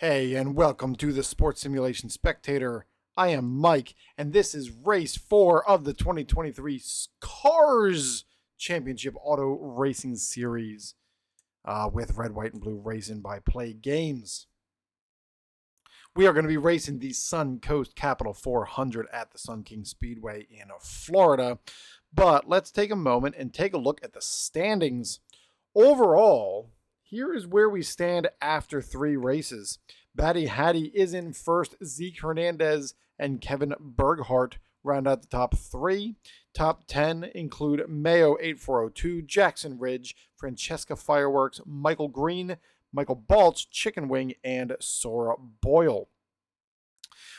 Hey, and welcome to the Sports Simulation Spectator. I am Mike, and this is race 4 of the 2023 CARSSS Championship Auto Racing Series with Red, White, and Blue Racin by Plaay Games. We are going to be racing the Sun Coast Capital 400 at the Sun King Speedway in Florida. But let's take a moment and take a look at the standings. Overall, here is where we stand after 3 races. Batty Hattie is in first. Zeke Hernandez and Kevin Berghardt round out the top 3. Top 10 include Mayo 8402, Jackson Ridge, Francesca Fireworks, Michael Green, Michael Balch, Chicken Wing, and Sora Boyle.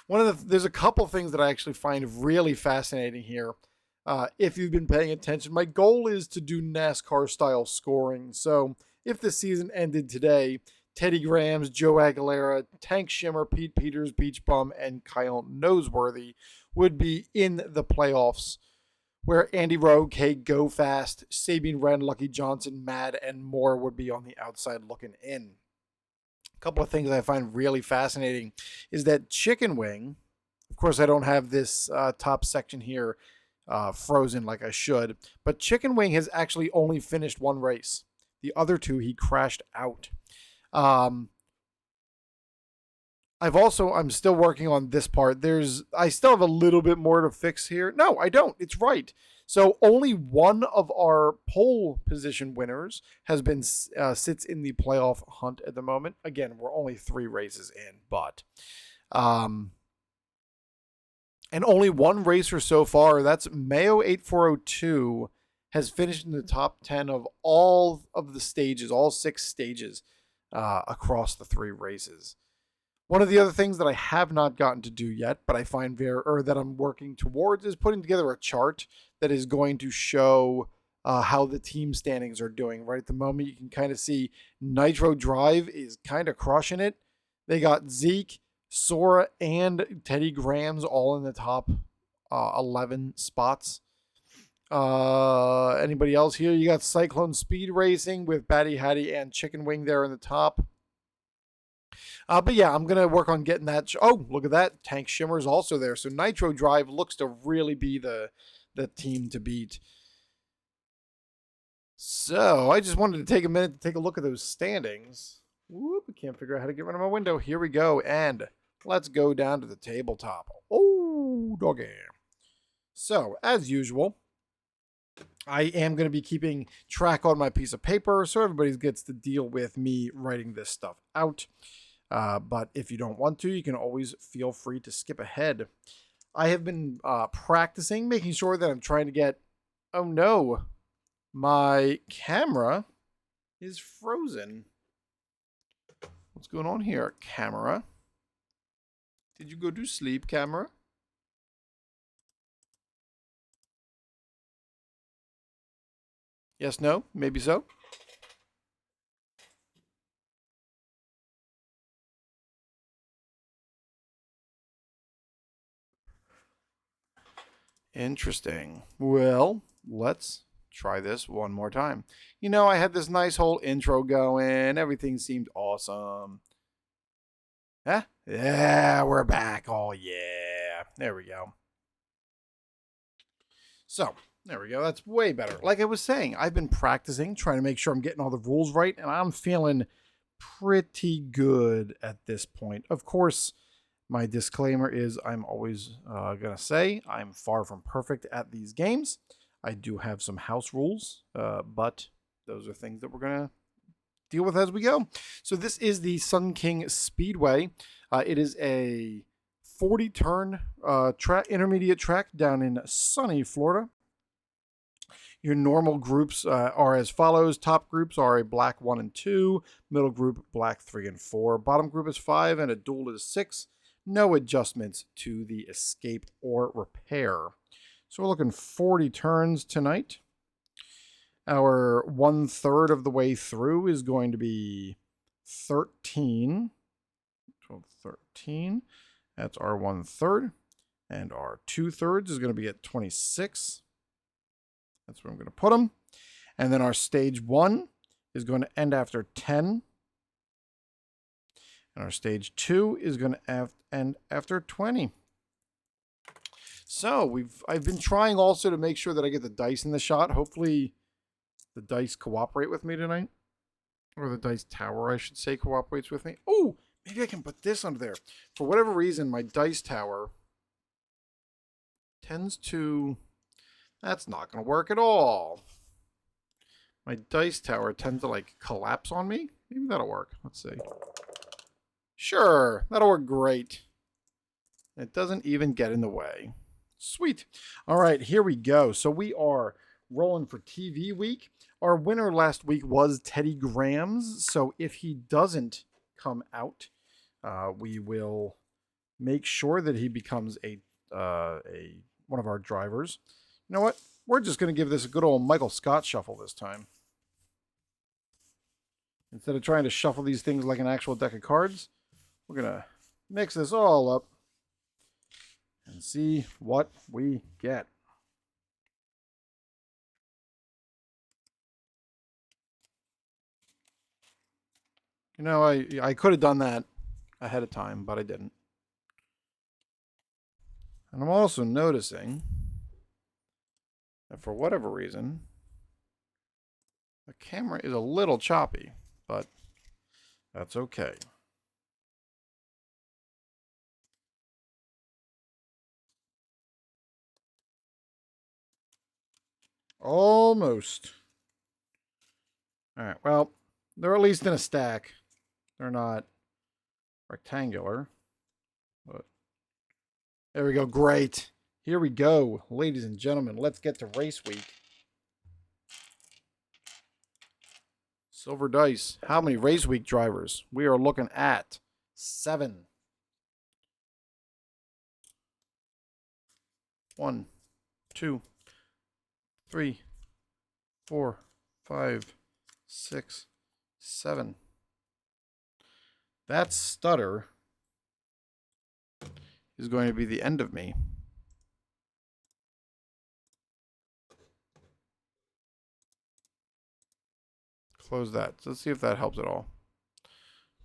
There's a couple things that I actually find really fascinating here. If you've been paying attention, my goal is to do NASCAR style scoring. So if the season ended today, Teddy Grahams, Joe Aguilera, Tank Shimmer, Pete Peters, Beach Bum, and Kyle Noseworthy would be in the playoffs, where Andy Rowe, Kate Go Fast, Sabine Wren, Lucky Johnson, Mad, and more would be on the outside looking in. A couple of things I find really fascinating is that Chicken Wing, of course I don't have this top section here frozen like I should, but Chicken Wing has actually only finished 1 race. The other 2 he crashed out. I'm still working on this part. I still have a little bit more to fix here. No, I don't. It's right. So only one of our pole position winners has been sits in the playoff hunt at the moment. Again, we're only 3 races in, but and only 1 racer so far. That's Mayo 8402 has finished in the top 10 of all of the stages, all 6 stages across the 3 races. One of the other things that I have not gotten to do yet, but I find that I'm working towards, is putting together a chart that is going to show how the team standings are doing. Right at the moment, you can kind of see Nitro Drive is kind of crushing it. They got Zeke, Sora, and Teddy Grahams all in the top 11 spots. Anybody else here? You got Cyclone Speed Racing with Batty Hattie and Chicken Wing there in the top. But yeah, I'm going to work on getting that. Oh, look at that. Tank Shimmer is also there. So Nitro Drive looks to really be the team to beat. So I just wanted to take a minute to take a look at those standings. Whoop, I can't figure out how to get rid of my window. Here we go. And let's go down to the tabletop. Oh, doggy. So, as usual, I am going to be keeping track on my piece of paper, so everybody gets to deal with me writing this stuff out. But if you don't want to, you can always feel free to skip ahead. I have been practicing, making sure that I'm trying to get... Oh no, my camera is frozen. What's going on here, camera? Did you go to sleep, camera? Yes, no, maybe so. Interesting. Well, let's try this one more time. You know, I had this nice whole intro going. Everything seemed awesome. Huh? Yeah, we're back. Oh, yeah. There we go. So, there we go. That's way better. Like I was saying, I've been practicing, trying to make sure I'm getting all the rules right, and I'm feeling pretty good at this point. Of course, my disclaimer is I'm always going to say I'm far from perfect at these games. I do have some house rules, but those are things that we're going to deal with as we go. So this is the Sun King Speedway. It is a 40-turn intermediate track down in sunny Florida. Your normal groups are as follows. Top groups are a black 1 and 2. Middle group, black 3 and 4. Bottom group is 5, and a dual is 6. No adjustments to the escape or repair. So we're looking 40 turns tonight. Our 1/3 of the way through is going to be 13. 12, 13. That's our 1/3. And our 2/3 is going to be at 26. That's where I'm going to put them. And then our stage 1 is going to end after 10. And our stage 2 is going to end after 20. So I've been trying also to make sure that I get the dice in the shot. Hopefully the dice cooperate with me tonight. Or the dice tower, I should say, cooperates with me. Oh, maybe I can put this under there. For whatever reason, my dice tower tends to... That's not going to work at all. My dice tower tends to, like, collapse on me. Maybe that'll work. Let's see. Sure, that'll work great. It doesn't even get in the way. Sweet. All right, here we go. So we are rolling for TV week. Our winner last week was Teddy Grams. So if he doesn't come out, we will make sure that he becomes a one of our drivers. You know what? We're just going to give this a good old Michael Scott shuffle this time. Instead of trying to shuffle these things like an actual deck of cards, we're going to mix this all up and see what we get. You know, I could have done that ahead of time, but I didn't. And I'm also noticing that for whatever reason, the camera is a little choppy, but that's okay. Almost. All right, well, they're at least in a stack. They're not rectangular, but there we go. Great. Here we go, ladies and gentlemen. Let's get to race week. Silver dice. How many race week drivers? We are looking at 7. 1, 2, 3, 4, 5, 6, 7. That stutter is going to be the end of me. Close that. Let's see if that helps at all.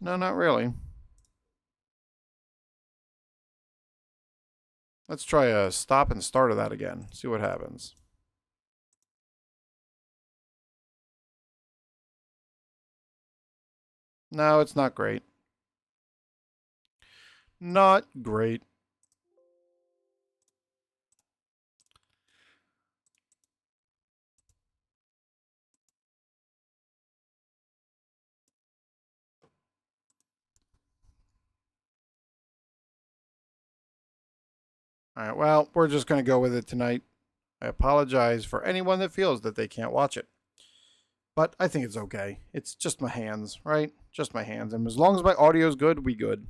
No, not really. Let's try a stop and start of that again. See what happens. No, it's not great. Not great. All right, well, we're just going to go with it tonight. I apologize for anyone that feels that they can't watch it. But I think it's okay. It's just my hands, right? Just my hands. And as long as my audio's good, we good.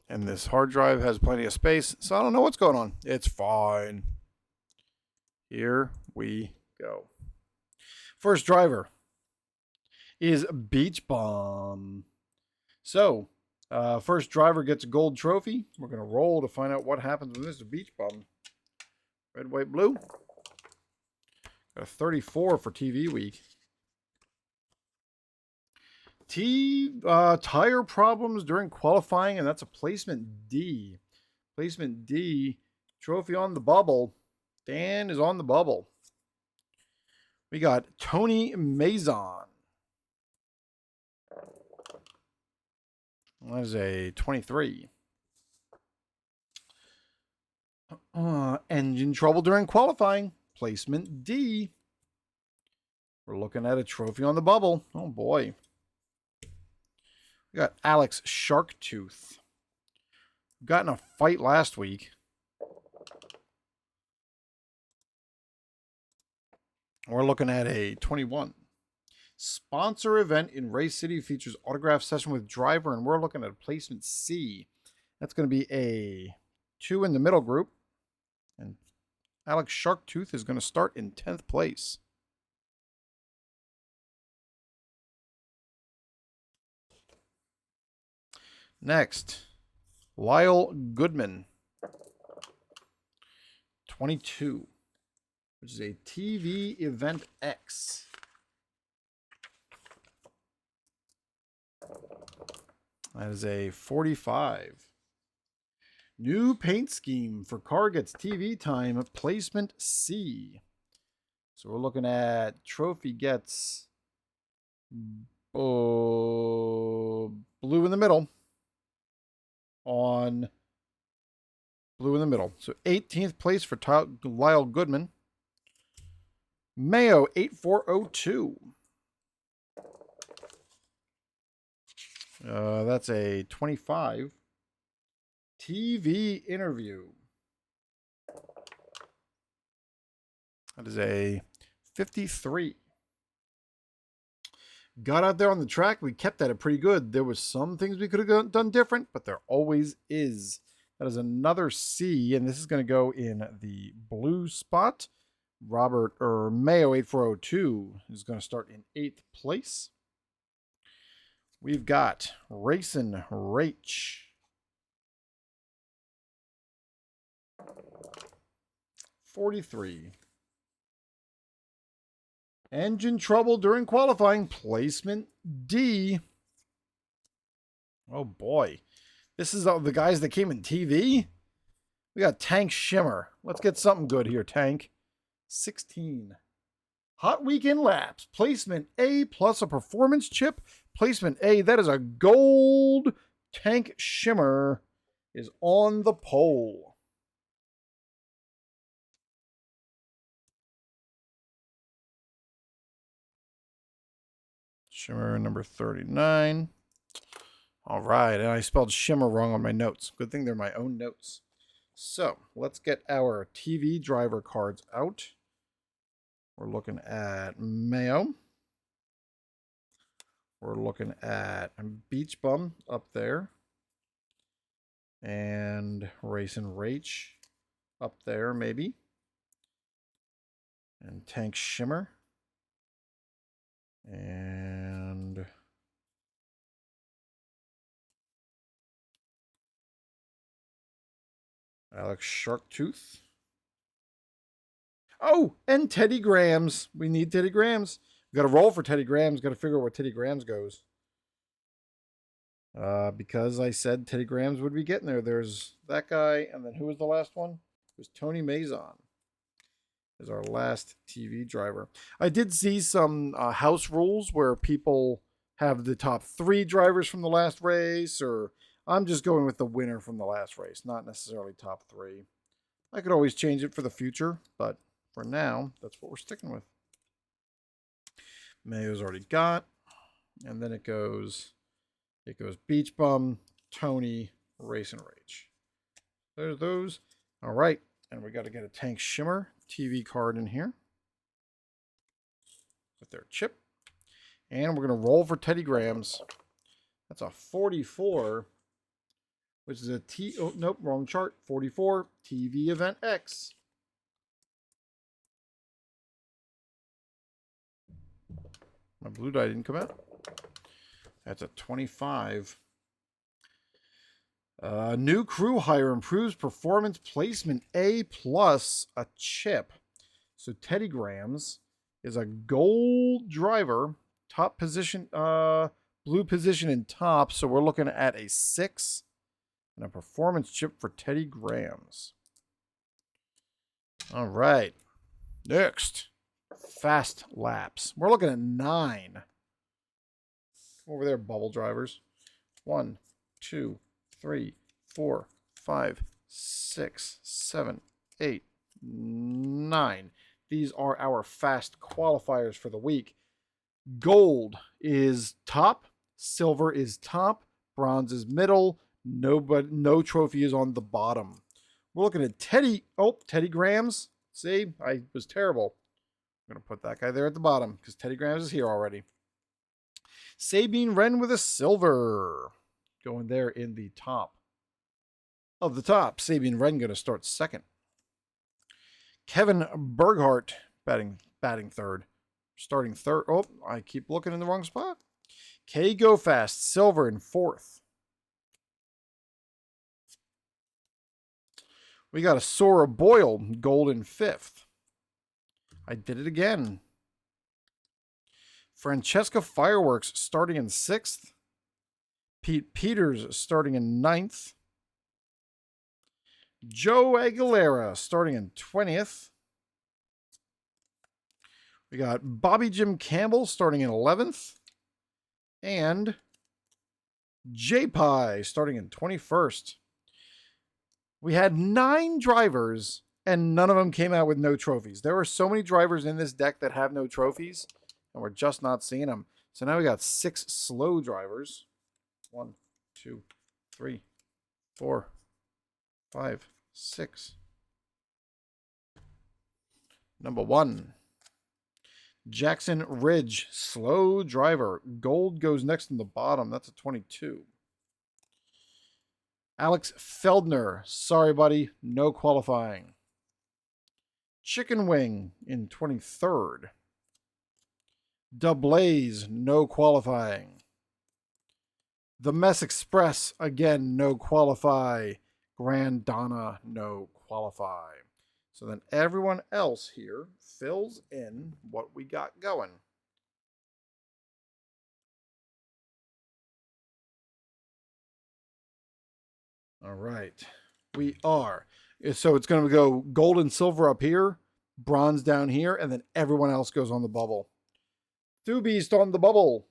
And this hard drive has plenty of space, so I don't know what's going on. It's fine. Here we go. First driver is Beach Bum. So, first driver gets a gold trophy. We're going to roll to find out what happens with Mr. Beach Bum. Red, white, blue. Got a 34 for TV week. Tire problems during qualifying, and that's a placement D. Placement D. Trophy on the bubble. Dan is on the bubble. We got Tony Mazon. That is a 23. Engine trouble during qualifying. Placement D. We're looking at a trophy on the bubble. Oh, boy. We got Alex Sharktooth. Got in a fight last week. We're looking at a 21. Sponsor event in Race City features autograph session with driver, and we're looking at a placement C. That's going to be a 2 in the middle group. And Alex Sharktooth is going to start in 10th place. Next, Lyle Goodman. 22, which is a TV Event X. That is a 45. New paint scheme for car gets TV time, placement C. So we're looking at trophy gets blue in the middle on blue in the middle. So 18th place for Lyle Goodman. Mayo 8402. That's a 25. TV interview. That is a 53. Got out there on the track. We kept at it pretty good. There was some things we could have done different, but there always is. That is another C, and this is going to go in the blue spot. Mayo 8402 is going to start in 8th place. We've got Racin Rach. 43. Engine trouble during qualifying, placement D. Oh boy. This is the guys that came in TV. We got Tank Shimmer. Let's get something good here, Tank. 16. Hot Weekend Laps. Placement A plus a performance chip. Placement A. That is a gold. Tank Shimmer is on the pole. Shimmer number 39. All right, and I spelled Shimmer wrong on my notes. Good thing they're my own notes. So let's get our TV driver cards out. We're looking at Mayo. We're looking at Beach Bum up there. And Racin Rach up there, maybe. And Tank Shimmer. And Alex Sharktooth. Oh, and Teddy Grahams. We need Teddy Grahams. We got to roll for Teddy Grahams. Got to figure out where Teddy Grahams goes. Because I said Teddy Grahams would be getting there. There's that guy, and then who was the last one? It was Tony Mazon. Is our last TV driver. I did see some house rules where people have the top 3 drivers from the last race, or I'm just going with the winner from the last race, not necessarily top 3. I could always change it for the future, but for now, that's what we're sticking with. Mayo's already got, and then it goes Beach Bum, Tony, Racin Rach. There's those. All right, and we got to get a Tank Shimmer TV card in here with their chip. And we're going to roll for Teddy Grahams. That's a 44, which is a oh, nope, wrong chart. 44 TV Event X. My blue die didn't come out. That's a 25. New crew hire improves performance, placement A plus a chip. So Teddy Grahams is a gold driver, top position, blue position in top. So we're looking at a 6 and a performance chip for Teddy Grahams. All right, next, fast laps. We're looking at 9. Over there, bubble drivers. 1, 2, 3, 4, 5, 6, 7, 8, 9. These are our fast qualifiers for the week. Gold is top. Silver is top. Bronze is middle. No trophy is on the bottom. We're looking at Teddy Grahams. See, I was terrible. I'm going to put that guy there at the bottom because Teddy Grahams is here already. Sabine Wren with a silver. Going there in the top of the top. Sabine Wren going to start second. Kevin Berghardt batting third. Starting third. Oh, I keep looking in the wrong spot. K Go Fast, silver in fourth. We got a Sora Boyle, gold in 5th. I did it again. Francesca Fireworks starting in 6th. Pete Peters starting in 9th. Joe Aguilera starting in 20th. We got Bobby Jim Campbell starting in 11th. And J-Pie starting in 21st. We had 9 drivers, and none of them came out with no trophies. There are so many drivers in this deck that have no trophies, and we're just not seeing them. So now we got 6 slow drivers. 1, 2, 3, 4, 5, 6. Number 1. Jackson Ridge, slow driver. Gold goes next in the bottom. That's a 22. Alex Feldner, sorry buddy, no qualifying. Chicken Wing in 23rd. Dublaze, no qualifying. The Mess Express, again, no qualify. Grand Donna, no qualify. So then everyone else here fills in what we got going. All right. We are. So it's going to go gold and silver up here, bronze down here, and then everyone else goes on the bubble. Thubeast on the bubble.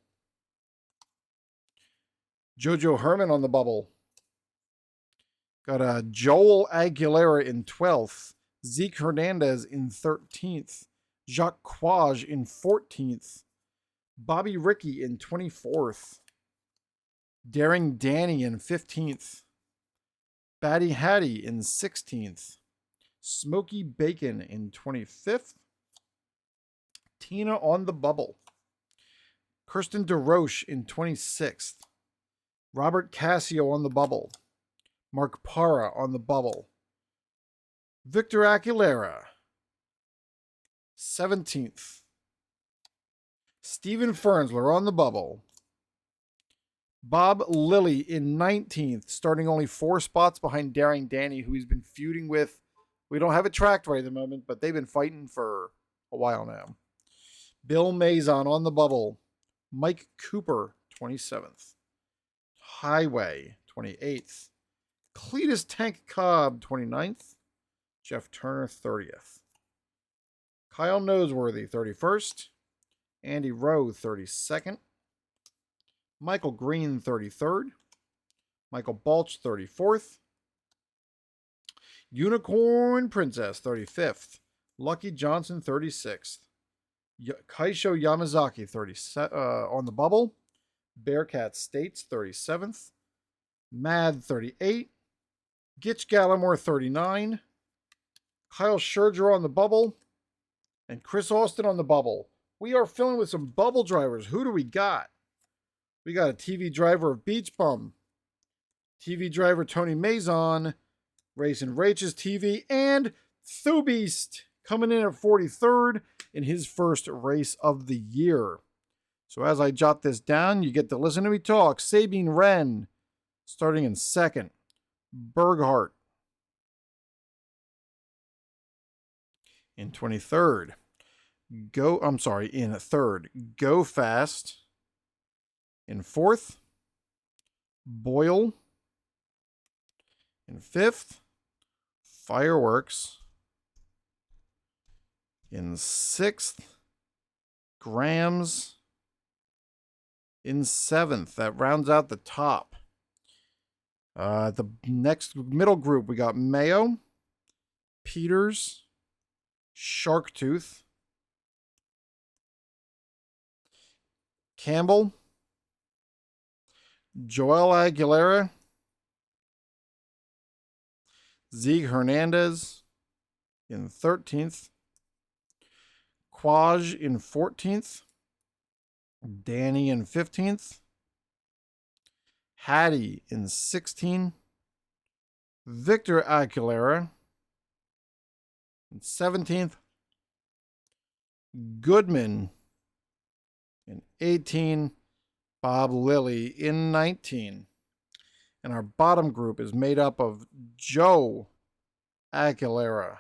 Jojo Herman on the bubble. Got a Joel Aguilera in 12th. Zeke Hernandez in 13th. Jacques Quage in 14th. Bobby Ricky in 24th. Daring Danny in 15th. Batty Hattie in 16th. Smoky Bacon in 25th. Tina on the bubble. Kirsten DeRoche in 26th. Robert Cassio on the bubble. Mark Parra on the bubble. Victor Aguilera, 17th. Steven Fernsler on the bubble. Bob Lilly in 19th, starting only 4 spots behind Daring Danny, who he's been feuding with. We don't have it tracked right at the moment, but they've been fighting for a while now. Bill Mazon on the bubble. Mike Cooper, 27th. Highway, 28th. Cletus Tank Cobb, 29th. Jeff Turner, 30th. Kyle Noseworthy, 31st. Andy Rowe, 32nd. Michael Green, 33rd. Michael Balch, 34th. Unicorn Princess, 35th. Lucky Johnson, 36th. Kaisho Yamazaki, on the bubble. Bearcat States, 37th. Mad, 38. Gitch Gallimore, 39. Kyle Scherger on the bubble. And Chris Austin on the bubble. We are filling with some bubble drivers. Who do we got? We got a TV driver of Beach Bum. TV driver Tony Mazon. Racing Rach's TV. And Thubeast coming in at 43rd in his first race of the year. So as I jot this down, you get to listen to me talk. Sabine Wren starting in 2nd. Berghardt in 23rd. In 3rd. Go Fast in 4th. Boyle in 5th. Fireworks in 6th. Grams in 7th. That rounds out the top. The next middle group, we got Mayo, Peters, Sharktooth, Campbell, Joel Aguilera, Zeke Hernandez in 13th, Quaj in 14th, Danny in 15th, Hattie in 16. Victor Aguilera in 17th. Goodman in 18. Bob Lilly in 19. And our bottom group is made up of Joe Aguilera,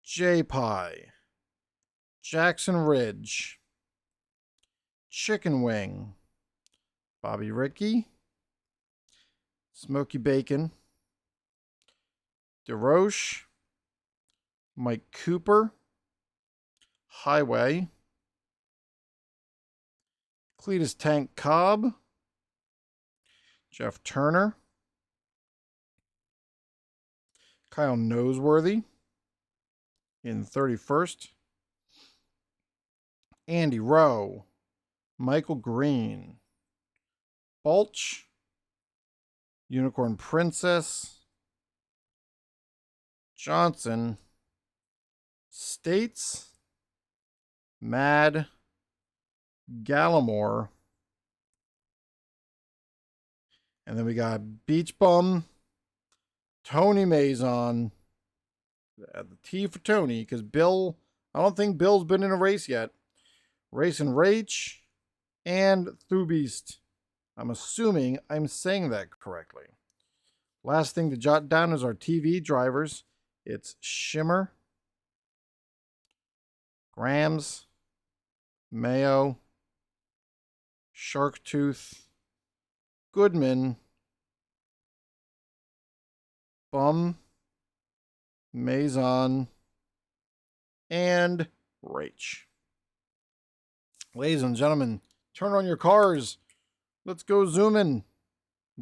J-Pie, Jackson Ridge, Chicken Wing, Bobby Ricky, Smoky Bacon, DeRoche, Mike Cooper, Highway, Cletus Tank Cobb, Jeff Turner, Kyle Noseworthy in 31st, Andy Rowe, Michael Green, Balch, Unicorn Princess, Johnson, States, Mad, Gallimore, and then we got Beach Bum, Tony Mazon, the T for Tony, because Bill, I don't think Bill's been in a race yet. Racing Rach and Thubeast. I'm assuming I'm saying that correctly. Last thing to jot down is our TV drivers. It's Shimmer, Grams, Mayo, Sharktooth, Goodman, Bum, Mazon, and Rach. Ladies and gentlemen, turn on your cars. Let's go zooming.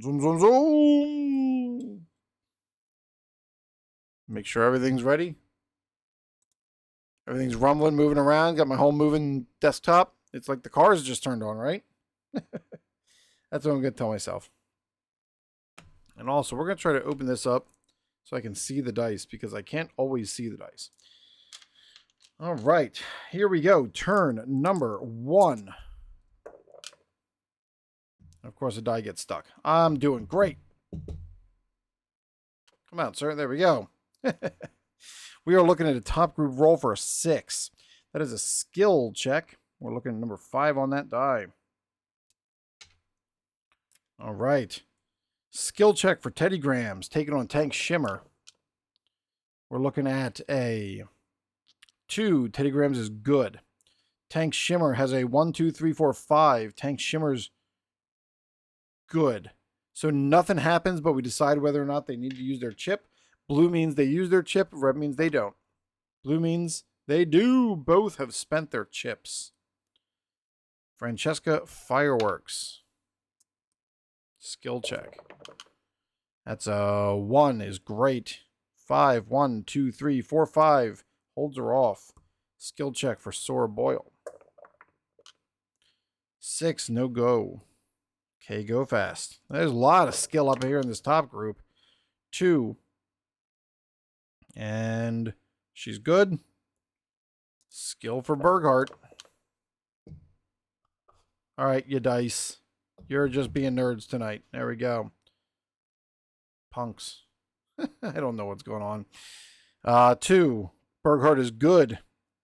Zoom, zoom, zoom. Make sure everything's ready. Everything's rumbling, moving around. Got my whole moving desktop. It's like the cars just turned on, right? That's what I'm going to tell myself. And also, we're going to try to open this up so I can see the dice, because I can't always see the dice. All right, here we go. Turn number 1. Of course, the die gets stuck. I'm doing great. Come on, sir. There we go. We are looking at a top group roll for a 6. That is a skill check. We're looking at number 5 on that die. All right. Skill check for Teddy Grams, taking on Tank Shimmer. We're looking at a 2. Teddy Grams is good. Tank Shimmer has a 1, 2, 3, 4, 5. Tank Shimmer's good. So nothing happens, but we decide whether or not they need to use their chip. Blue means they use their chip. Red means they don't. Blue means they do. Both have spent their chips. Francesca Fireworks. Skill check. That's a 1 is great. 5, 1, 2, 3, 4, 5. Holds her off. Skill check for Sora Boyle. 6, no go. Okay, go fast. There's a lot of skill up here in this top group. 2. And she's good. Skill for Berghardt. All right, you dice. You're just being nerds tonight. There we go. Punks. I don't know what's going on. 2. Berghardt is good.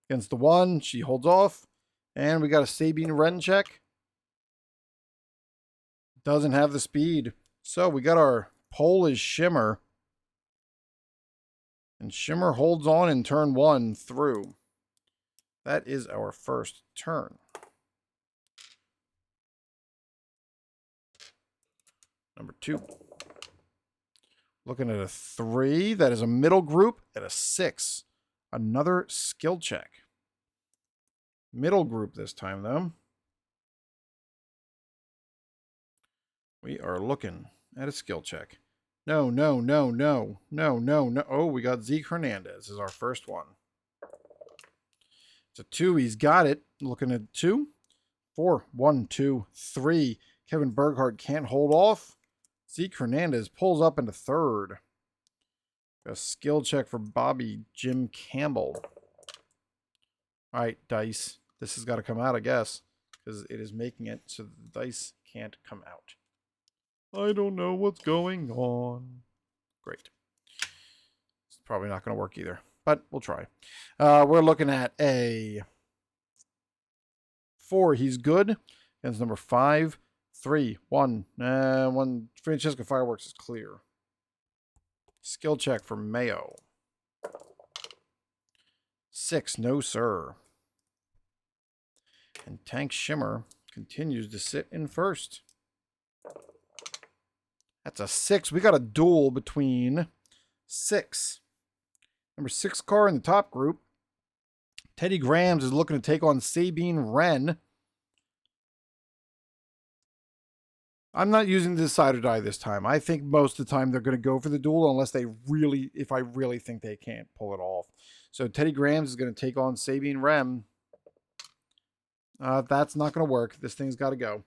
Against the 1, she holds off. And we got a Sabine Wren check. Doesn't have the speed. So we got our pole is Shimmer. And Shimmer holds on in turn 1 through. That is our first turn. Number 2. Looking at a 3. That is a middle group at a 6. Another skill check. Middle group this time, though. We are looking at a skill check. No, no, no, no, no, no, no. Oh, we got Zeke Hernandez as our first one. It's a 2. He's got it. Looking at 2. 4. 1, 2, 3. Kevin Berghardt can't hold off. Zeke Hernandez pulls up into 3rd. A skill check for Bobby Jim Campbell. All right, dice. This has got to come out, I guess, because it is making it so the dice can't come out. I don't know what's going on. Great. It's probably not going to work either, but we'll try. We're looking at a 4. He's good. Against number 5. 3, 1. 1. Francesca Fireworks is clear. Skill check for Mayo. 6, no sir. And Tank Shimmer continues to sit in first. That's a 6. We got a duel between 6. Number 6 car in the top group. Teddy Grahams is looking to take on Sabine Wren. I'm not using the decide or die this time. I think most of the time they're going to go for the duel unless they really, if I really think they can't pull it off. So Teddy Grahams is going to take on Sabine Wren. That's not going to work. This thing's got to go.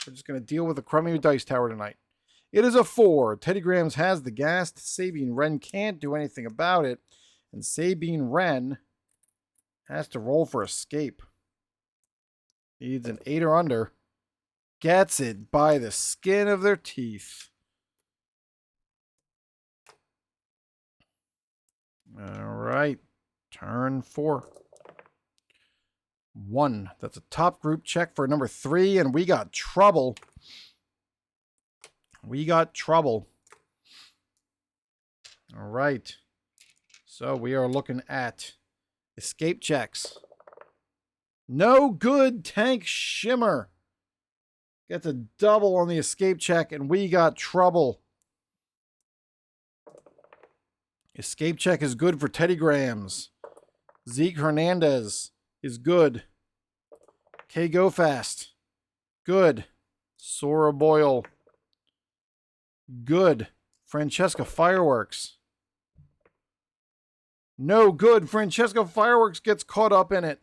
We're just going to deal with the crummy dice tower tonight. It is a 4. Teddy Grahams has the gas. Sabine Wren can't do anything about it. And Sabine Wren has to roll for escape. Needs an 8 or under. Gets it by the skin of their teeth. All right. Turn 4. 1. That's a top group check for number 3. And we got trouble. We got trouble. All right. So we are looking at escape checks. No good, Tank Shimmer. Gets a double on the escape check, and we got trouble. Escape check is good for Teddy Grahams. Zeke Hernandez is good. K Go Fast. Good. Sora Boyle. Good. Francesca Fireworks. No good. Francesca Fireworks gets caught up in it.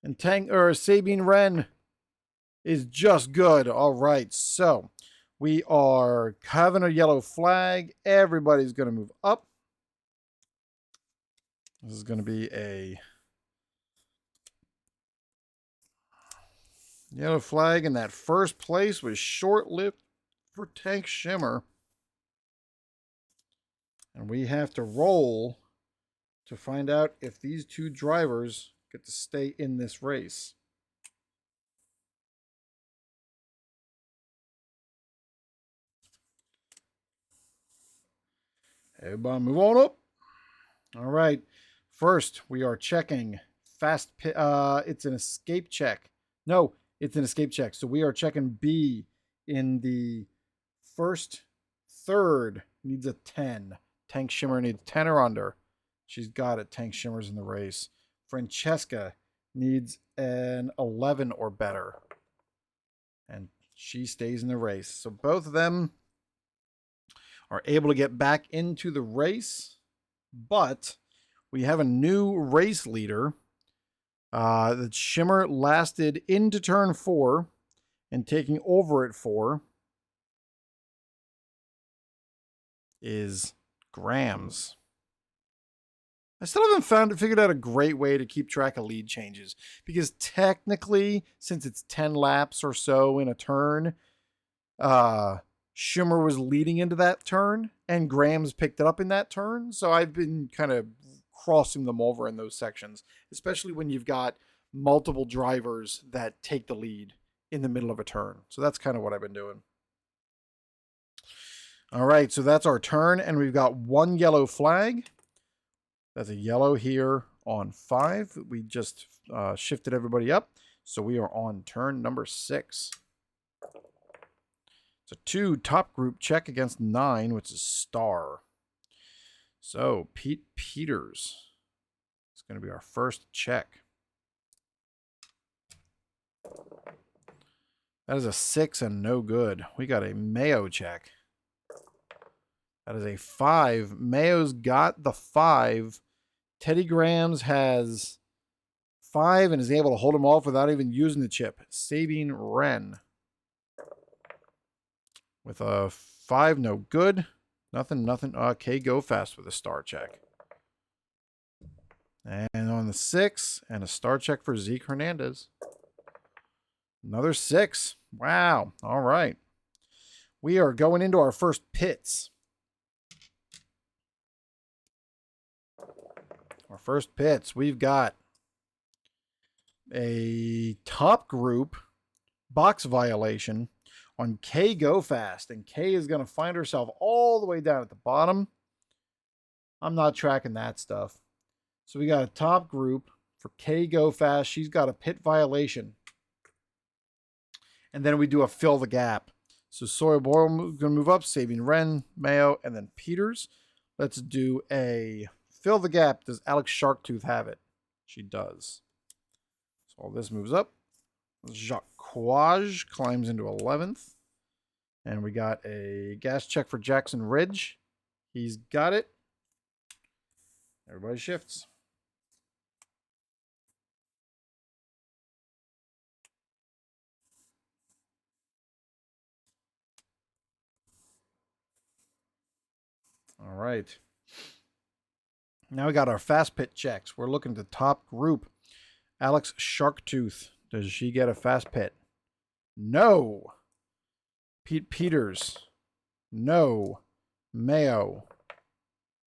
And Sabine Wren is just good. All right. So we are having a yellow flag. Everybody's going to move up. This is going to be a yellow flag. And that first place was short-lived for Tank Shimmer. And we have to roll to find out if these two drivers get to stay in this race. Everybody move on up. All right. First, we are checking fast. It's an escape check. No, it's an escape check. So we are checking B in the first third. Needs a 10. Tank Shimmer needs 10 or under. She's got it. Tank Shimmer's in the race. Francesca needs an 11 or better. And she stays in the race. So both of them are able to get back into the race. But we have a new race leader. The Shimmer lasted into turn 4 and taking over at 4 is Grahams. I still haven't figured out a great way to keep track of lead changes because technically, since it's 10 laps or so in a turn, Shimmer was leading into that turn and Grahams picked it up in that turn. So I've been kind of crossing them over in those sections, especially when you've got multiple drivers that take the lead in the middle of a turn. So that's kind of what I've been doing. All right, so that's our turn, and we've got one yellow flag. That's a yellow here on 5. We just shifted everybody up, so we are on turn number 6. It's a 2 top group check against 9, which is star. So Pete Peters is going to be our first check. That is a 6 and no good. We got a Mayo check. That is a 5. Mayo's got the 5. Teddy Grahams has 5 and is able to hold him off without even using the chip. Sabine Wren with a 5, no good. Nothing. K Go Fast with a star check. And on the 6, and a star check for Zeke Hernandez. Another 6. Wow. All right. We are going into our first pits. Our first pits, we've got a top group box violation on K Go Fast, and K is going to find herself all the way down at the bottom. I'm not tracking that stuff. So we got a top group for K Go Fast. She's got a pit violation. And then we do a fill the gap. So Sawyer Boyle going to move up, Sabine Wren, Mayo, and then Peters. Let's do a fill the gap. Does Alex Sharktooth have it? She does. So all this moves up. Jacques Quage climbs into 11th. And we got a gas check for Jackson Ridge. He's got it. Everybody shifts. All right. Now we got our fast pit checks. We're looking at the top group. Alex Sharktooth. Does she get a fast pit? No. Pete Peters. No. Mayo.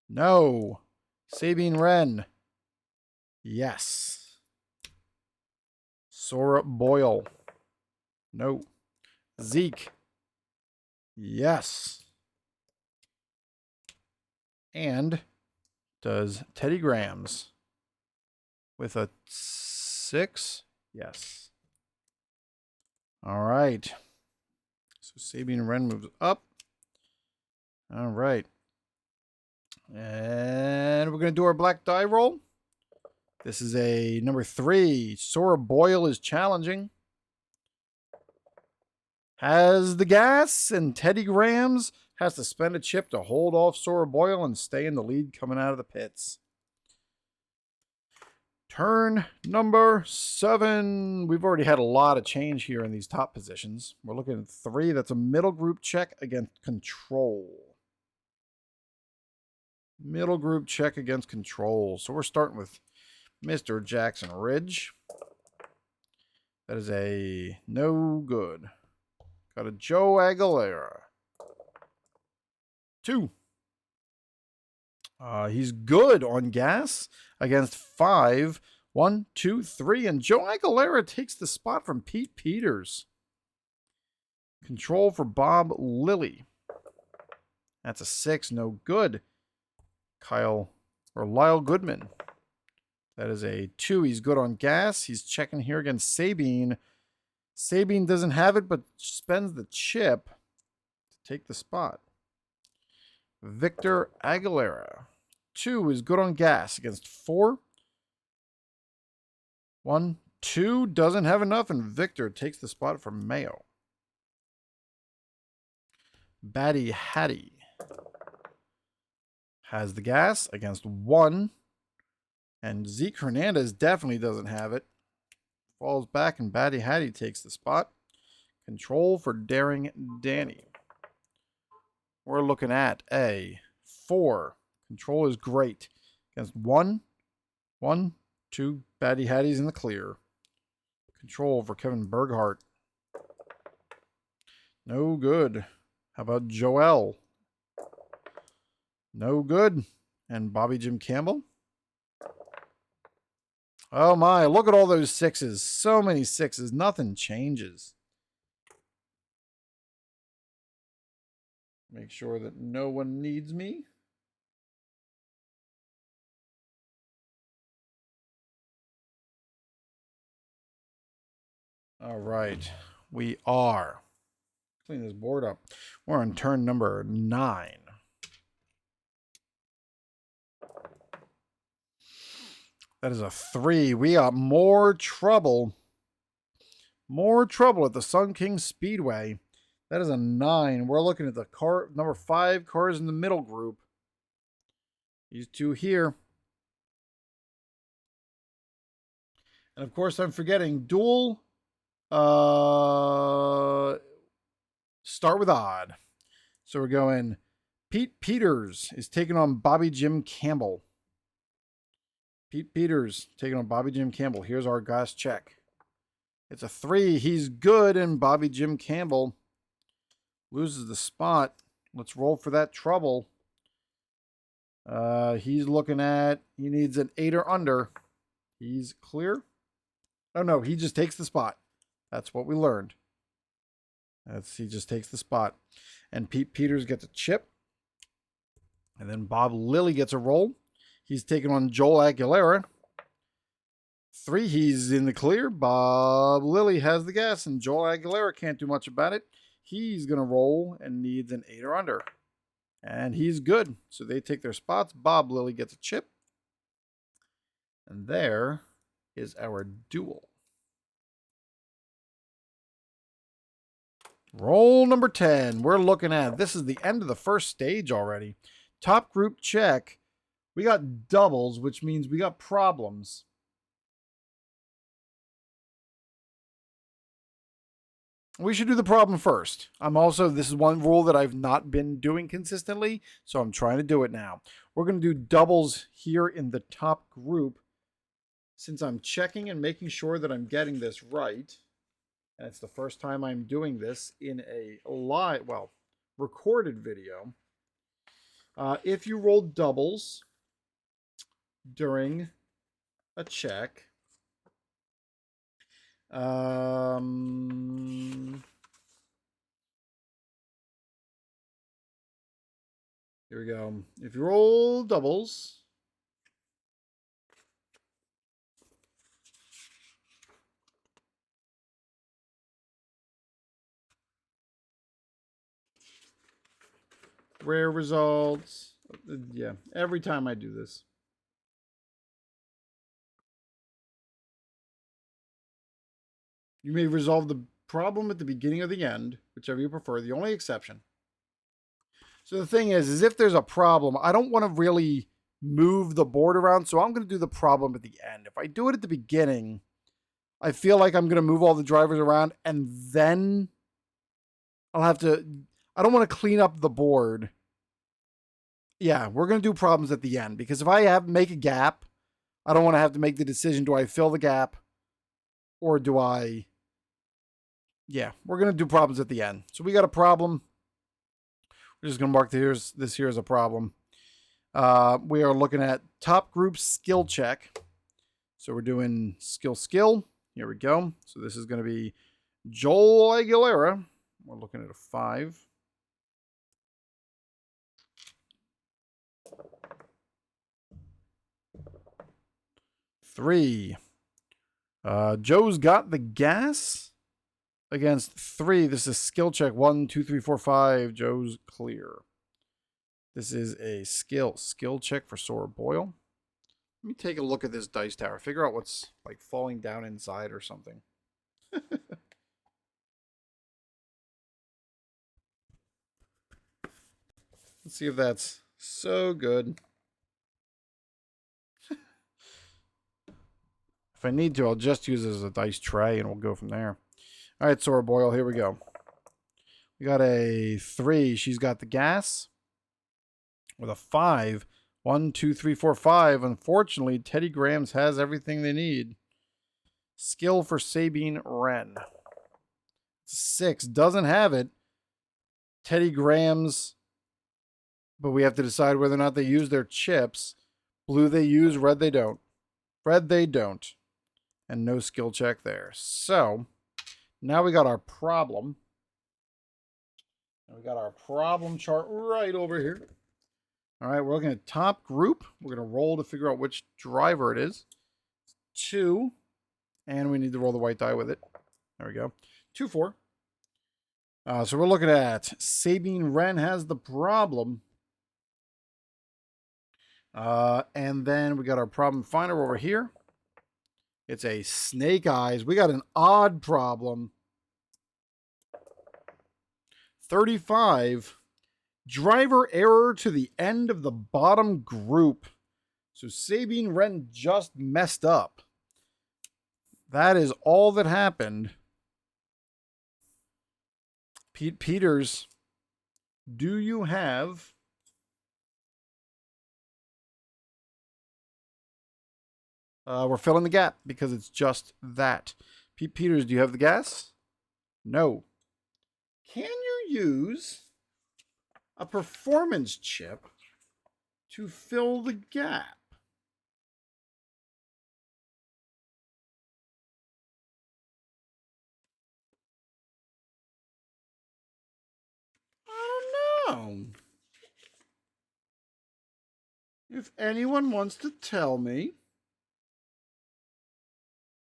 No. Sabine Wren. Yes. Sora Boyle. No. Zeke. Yes. And does Teddy Grahams with a 6? Yes. All right. So Sabine Wren moves up. All right. And we're going to do our black die roll. This is a number 3. Sora Boyle is challenging. Has the gas, and Teddy Grahams has to spend a chip to hold off Sora Boyle and stay in the lead coming out of the pits. Turn number 7. We've already had a lot of change here in these top positions. We're looking at 3. That's a middle group check against control. Middle group check against control. So we're starting with Mr. Jackson Ridge. That is a no good. Got a Joe Aguilera. 2. He's good on gas against 5. 1, 2, 3. And Joe Aguilera takes the spot from Pete Peters. Control for Bob Lilly. That's a 6. No good. Lyle Goodman. That is a 2. He's good on gas. He's checking here against Sabine. Sabine doesn't have it, but spends the chip to take the spot. Victor Aguilera. 2 is good on gas against 4. 1, 2 doesn't have enough, and Victor takes the spot from Mayo. Batty Hattie has the gas against 1. And Zeke Hernandez definitely doesn't have it. Falls back, and Batty Hattie takes the spot. Control for Daring Danny. We're looking at a 4. Control is great. Against 1. 1, 2. Batty Hattie's in the clear. Control for Kevin Berghardt. No good. How about Joel? No good. And Bobby Jim Campbell. Oh my, look at all those 6s. So many 6s. Nothing changes. Make sure that no one needs me. All right. We are. Clean this board up. We're on turn number 9. That is a 3. We got more trouble. More trouble at the Sun King Speedway. That is a 9. We're looking at the car number 5 cars in the middle group. These 2 here. And of course, I'm forgetting dual. Start with odd. So we're going. Pete Peters is taking on Bobby Jim Campbell. Pete Peters taking on Bobby Jim Campbell. Here's our gas check. It's a 3. He's good, and Bobby Jim Campbell loses the spot. Let's roll for that trouble. He's looking at, he needs an 8 or under. He's clear. Oh no, he just takes the spot. That's what we learned. He just takes the spot. And Pete Peters gets a chip. And then Bob Lilly gets a roll. He's taking on Joel Aguilera. 3, he's in the clear. Bob Lilly has the gas, and Joel Aguilera can't do much about it. He's going to roll and needs an 8 or under. And he's good. So they take their spots. Bob Lilly gets a chip. And there is our duel. Roll number 10. We're looking at, this is the end of the first stage already. Top group check. We got doubles, which means we got problems. We should do the problem first. This is one rule that I've not been doing consistently, so I'm trying to do it now. We're going to do doubles here in the top group. Since I'm checking and making sure that I'm getting this right, and it's the first time I'm doing this in a recorded video. If you roll doubles during a check, here we go. If you roll doubles, rare results. Yeah, every time I do this. You may resolve the problem at the beginning or the end, whichever you prefer, the only exception. So the thing is if there's a problem, I don't want to really move the board around, so I'm going to do the problem at the end. If I do it at the beginning, I feel like I'm going to move all the drivers around, and then I'll have to... I don't want to clean up the board. Yeah, we're going to do problems at the end, because if I make a gap, I don't want to have to make the decision, do I fill the gap, or do I... Yeah, we're going to do problems at the end. So we got a problem. We're just going to mark this here as a problem. We are looking at top group skill check. So we're doing skill. Here we go. So this is going to be Joel Aguilera. We're looking at a 5. Three. Joe's got the gas. Against 3, this is skill check. 1, 2, 3, 4, 5. Joe's clear. This is a skill check for Sora Boyle. Let me take a look at this dice tower. Figure out what's like falling down inside or something. Let's see if that's so good. If I need to, I'll just use it as a dice tray and we'll go from there. All right, Sora Boyle, here we go. We got a 3. She's got the gas. With a 5. 1, 2, 3, 4, 5. Unfortunately, Teddy Grahams has everything they need. Skill for Sabine Wren. 6. Doesn't have it. Teddy Grahams. But we have to decide whether or not they use their chips. Blue they use, red they don't. Red they don't. And no skill check there. So... now we got our problem. And we got our problem chart right over here. All right, we're looking at top group. We're going to roll to figure out which driver it is. 2. And we need to roll the white die with it. There we go. 2, 4. So we're looking at Sabine Wren has the problem. And then we got our problem finder over here. It's a Snake Eyes. We got an odd problem. 35. Driver error to the end of the bottom group. So Sabine Wren just messed up. That is all that happened. Pete Peters, do you have... we're filling the gap because it's just that. Pete Peters, do you have the gas? No. Can you use a performance chip to fill the gap? I don't know. If anyone wants to tell me,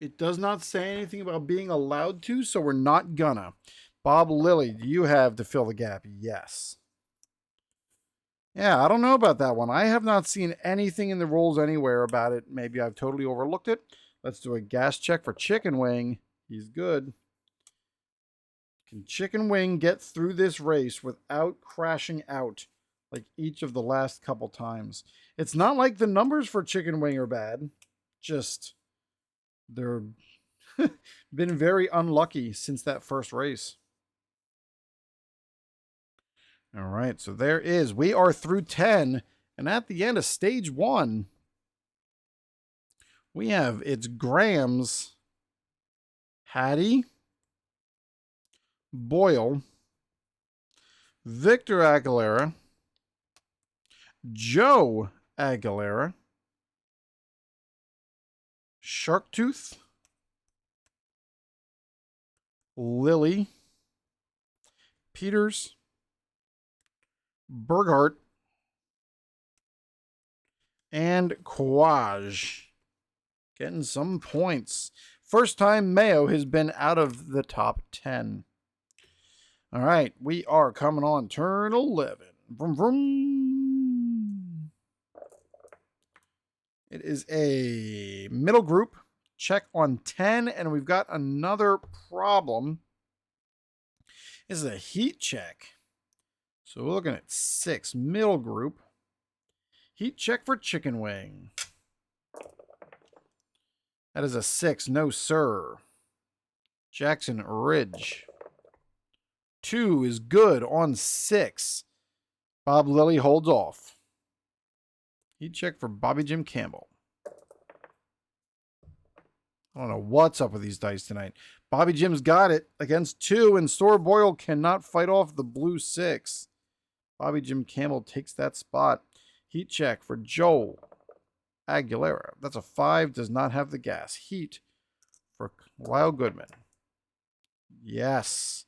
it does not say anything about being allowed to, so we're not gonna. Bob Lilly, do you have to fill the gap? Yes. Yeah, I don't know about that one. I have not seen anything in the rules anywhere about it. Maybe I've totally overlooked it. Let's do a gas check for Chicken Wing. He's good. Can Chicken Wing get through this race without crashing out like each of the last couple times? It's not like the numbers for Chicken Wing are bad. Just they're been very unlucky since that first race. All right, so there is. We are through 10, and at the end of stage 1, we have it's Grams, Hattie, Boyle, Victor Aguilera, Joe Aguilera, Sharktooth, Lily, Peters, Berghart, and Quaj. Getting some points. First time Mayo has been out of the top 10. All right, we are coming on turn 11. Vroom, vroom. It is a middle group. Check on 10, and we've got another problem. This is a heat check. So we're looking at 6, middle group. Heat check for Chicken Wing. That is a 6, no sir. Jackson Ridge. 2 is good on 6. Bob Lilly holds off. Heat check for Bobby Jim Campbell. I don't know what's up with these dice tonight. Bobby Jim's got it against 2, and Store Boyle cannot fight off the blue 6. Bobby Jim Campbell takes that spot. Heat check for Joel Aguilera. That's a 5, does not have the gas. Heat for Lyle Goodman. Yes.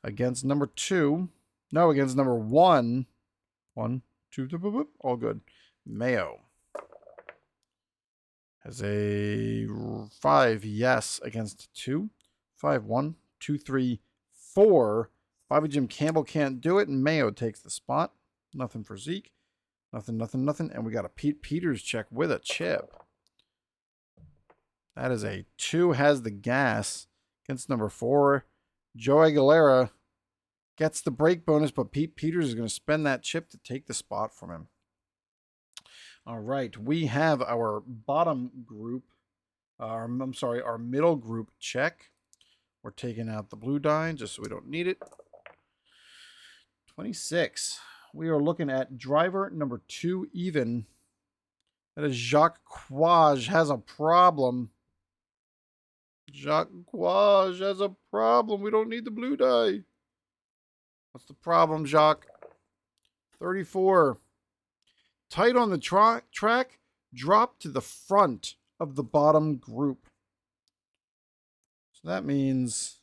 Against number 2. No, against number 1. 1, 2, all good. Mayo. Has a 5, yes, against 2. 5, 1, 2, 3, 4. Bobby Jim Campbell can't do it, and Mayo takes the spot. Nothing for Zeke. Nothing, nothing, nothing. And we got a Pete Peters check with a chip. That is a 2, has the gas. Against number 4. Joe Aguilera gets the break bonus, but Pete Peters is going to spend that chip to take the spot from him. All right, we have our bottom group. Our middle group check. We're taking out the blue die just so we don't need it. 26. We are looking at driver number 2 even. That is Jacques Quaj has a problem. Jacques Quaj has a problem. We don't need the blue die. What's the problem, Jacques? 34. Tight on the track. Drop to the front of the bottom group. So that means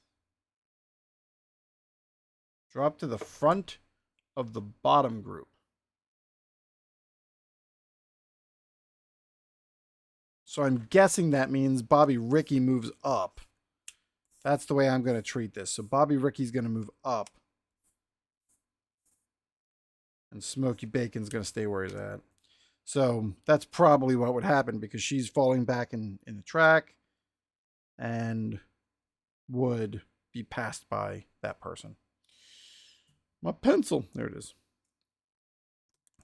drop to the front of the bottom group. So I'm guessing that means Bobby Ricky moves up. That's the way I'm going to treat this. So Bobby Ricky's going to move up. And Smokey Bacon's going to stay where he's at. So that's probably what would happen because she's falling back in the track and would be passed by that person. My pencil. There it is.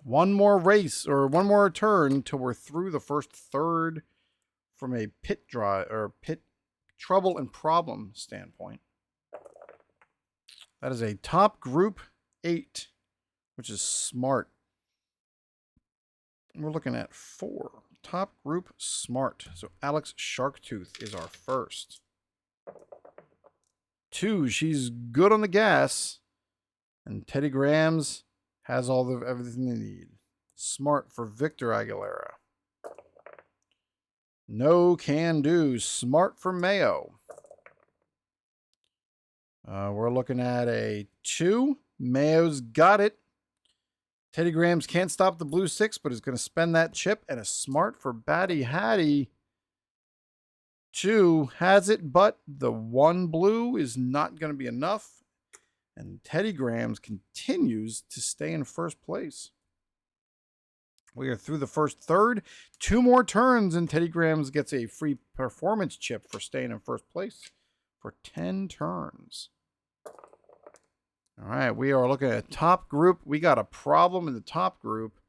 One more race or one more turn till we're through the first third from a pit trouble and problem standpoint. That is a top group 8, which is smart. We're looking at 4. Top group smart. So Alex Sharktooth is our first. 2, she's good on the gas. And Teddy Grams has everything they need. Smart for Victor Aguilera. No can do. Smart for Mayo. We're looking at a 2. Mayo's got it. Teddy Grahams can't stop the blue 6, but is going to spend that chip. And a smart for Batty Hattie. 2 has it, but the 1 blue is not going to be enough. And Teddy Grahams continues to stay in first place. We are through the first third. 2 more turns, and Teddy Grahams gets a free performance chip for staying in first place for 10 turns. All right, we are looking at top group. We got a problem in the top group.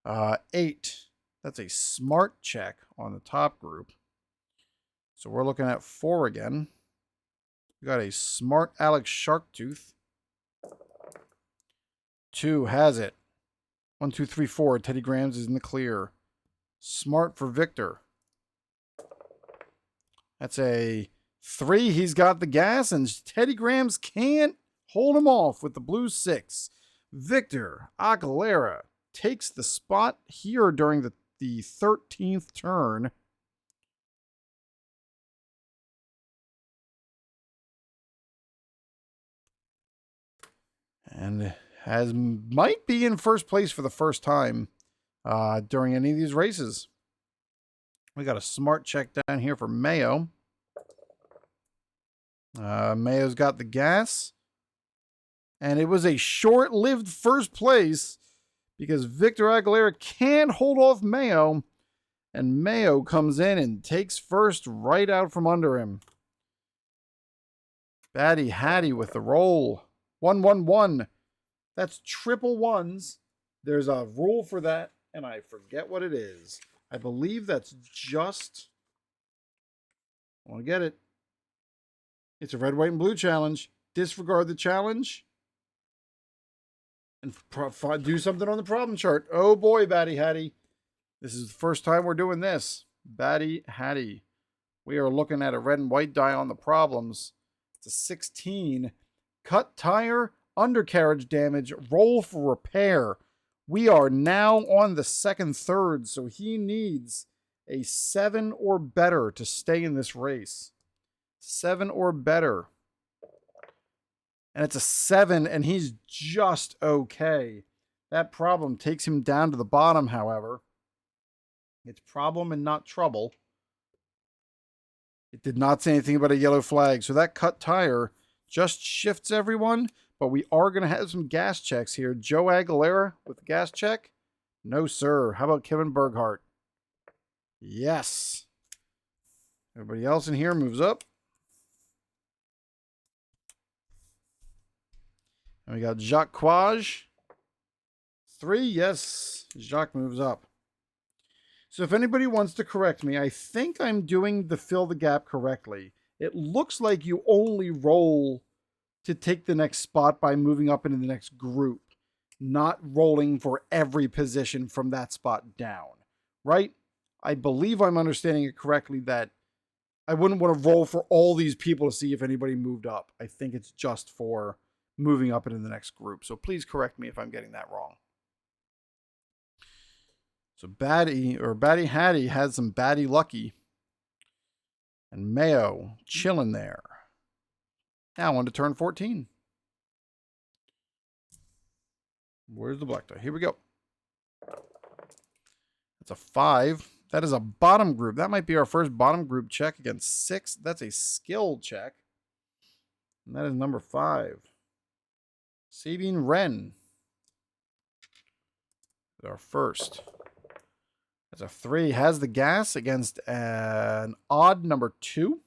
8. That's a smart check on the top group. So we're looking at 4 again. We got a smart Alex Sharktooth. 2 has it. 1, 2, 3, 4. Teddy Grahams is in the clear. Smart for Victor. That's a 3. He's got the gas, and Teddy Grahams can't hold him off with the blue 6. Victor Aguilera takes the spot here during the 13th turn. And might be in first place for the first time during any of these races. We got a smart check down here for Mayo. Mayo's got the gas. And it was a short-lived first place because Victor Aguilera can't hold off Mayo. And Mayo comes in and takes first right out from under him. Batty Hattie with the roll. 1, 1, 1. That's triple ones. There's a rule for that, and I forget what it is. I believe that's just... I want to get it. It's a red, white, and blue challenge. Disregard the challenge. And do something on the problem chart. Oh boy, Batty Hattie. This is the first time we're doing this. Batty Hattie. We are looking at a red and white die on the problems. It's a 16. Cut tire, undercarriage damage, roll for repair. We are now on the second third, so he needs a 7 or better to stay in this race. 7 or better. And it's a 7, and he's just okay. That problem takes him down to the bottom, however. It's problem and not trouble. It did not say anything about a yellow flag, so that cut tire just shifts everyone, but we are going to have some gas checks here. Joe Aguilera with the gas check? No, sir. How about Kevin Berghardt? Yes. Everybody else in here moves up. And we got Jacques Quage. 3, yes. Jacques moves up. So if anybody wants to correct me, I think I'm doing the fill the gap correctly. It looks like you only roll to take the next spot by moving up into the next group, not rolling for every position from that spot down, right? I believe I'm understanding it correctly that I wouldn't want to roll for all these people to see if anybody moved up. I think it's just for moving up into the next group. So please correct me if I'm getting that wrong. So Batty Hattie has some Batty lucky. And Mayo chilling there. Now on to turn 14. Where's the black die? Here we go. That's a 5. That is a bottom group. That might be our first bottom group check against 6. That's a skill check. And that is number 5. Sabine Wren is our first. That's a 3. Has the gas against an odd number 2.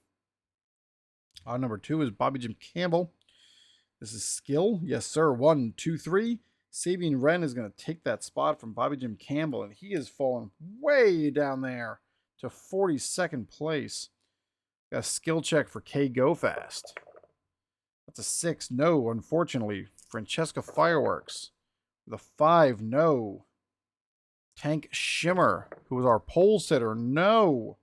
Odd number 2 is Bobby Jim Campbell. This is skill. Yes, sir. 1, 2, 3. Sabine Wren is going to take that spot from Bobby Jim Campbell, and he is falling way down there to 42nd place. Got a skill check for K Go Fast. That's a 6. No, unfortunately. Francesca Fireworks. The 5. No. Tank Shimmer, who was our pole sitter. No.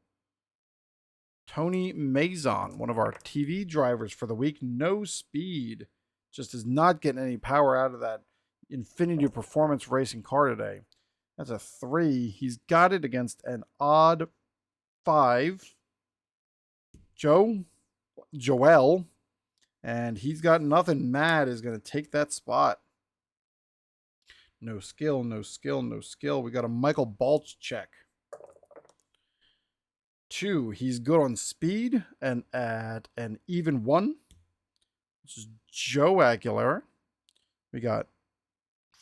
Tony Mazon, one of our TV drivers for the week. No speed. Just is not getting any power out of that Infinity Performance racing car today. That's a 3. He's got it against an odd 5. Joel. And he's got nothing. Mad is going to take that spot. No skill, no skill, no skill. We got a Michael Balch check. 2, he's good on speed and at an even 1. This is Joe Aguilera. We got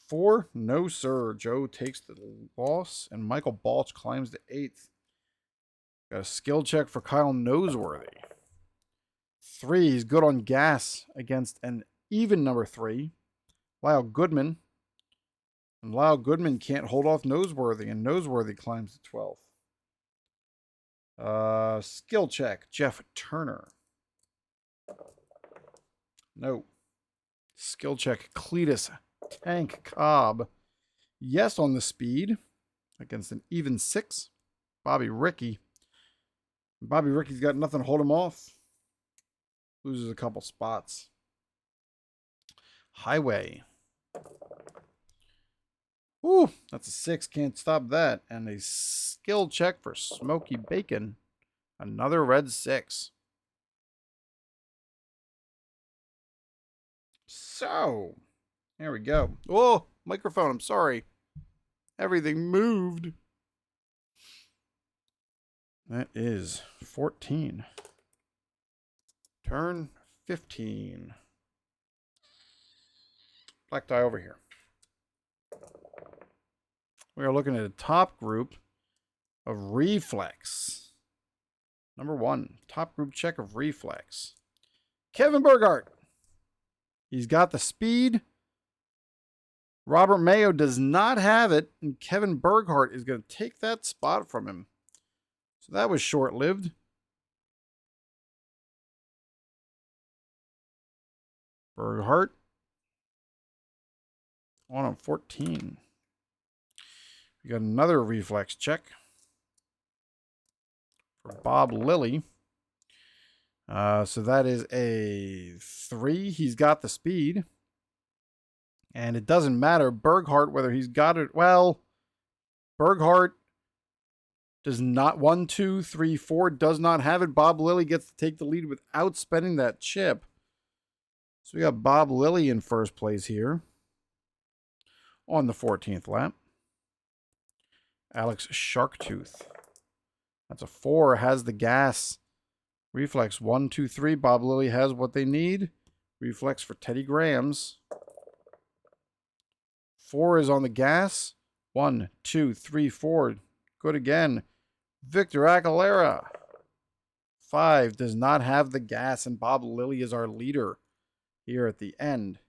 4, no sir. Joe takes the loss, and Michael Balch climbs to 8th. Got a skill check for Kyle Noseworthy. 3, he's good on gas against an even number 3. Lyle Goodman. And Lyle Goodman can't hold off Noseworthy, and Noseworthy climbs to 12th. Skill check, Jeff Turner. No. Skill check, Cletus Tank Cobb. Yes on the speed against an even 6. Bobby Ricky. Bobby Ricky's got nothing to hold him off. Loses a couple spots. Highway. Ooh, that's a 6. Can't stop that. And a skill check for Smoky Bacon. Another red 6. So, there we go. Oh, microphone, I'm sorry. Everything moved. That is 14. Turn 15. Black die over here. We are looking at a top group of Reflex. Number 1, top group check of Reflex. Kevin Burghardt. He's got the speed. Robert Mayo does not have it, and Kevin Burghardt is going to take that spot from him. So that was short-lived. Burghardt on 14. We got another reflex check for Bob Lilly. So that is a 3. He's got the speed. And it doesn't matter, Burghardt, whether he's got it. Well, Burghardt does not. 1, 2, 3, 4 does not have it. Bob Lilly gets to take the lead without spending that chip. So we got Bob Lilly in first place here on the 14th lap. Alex Sharktooth. That's a 4. Has the gas. Reflex 1, 2, 3. Bob Lilly has what they need. Reflex for Teddy Grahams. 4 is on the gas. 1, 2, 3, 4. Good again. Victor Aguilera. 5 does not have the gas, and Bob Lilly is our leader here at the end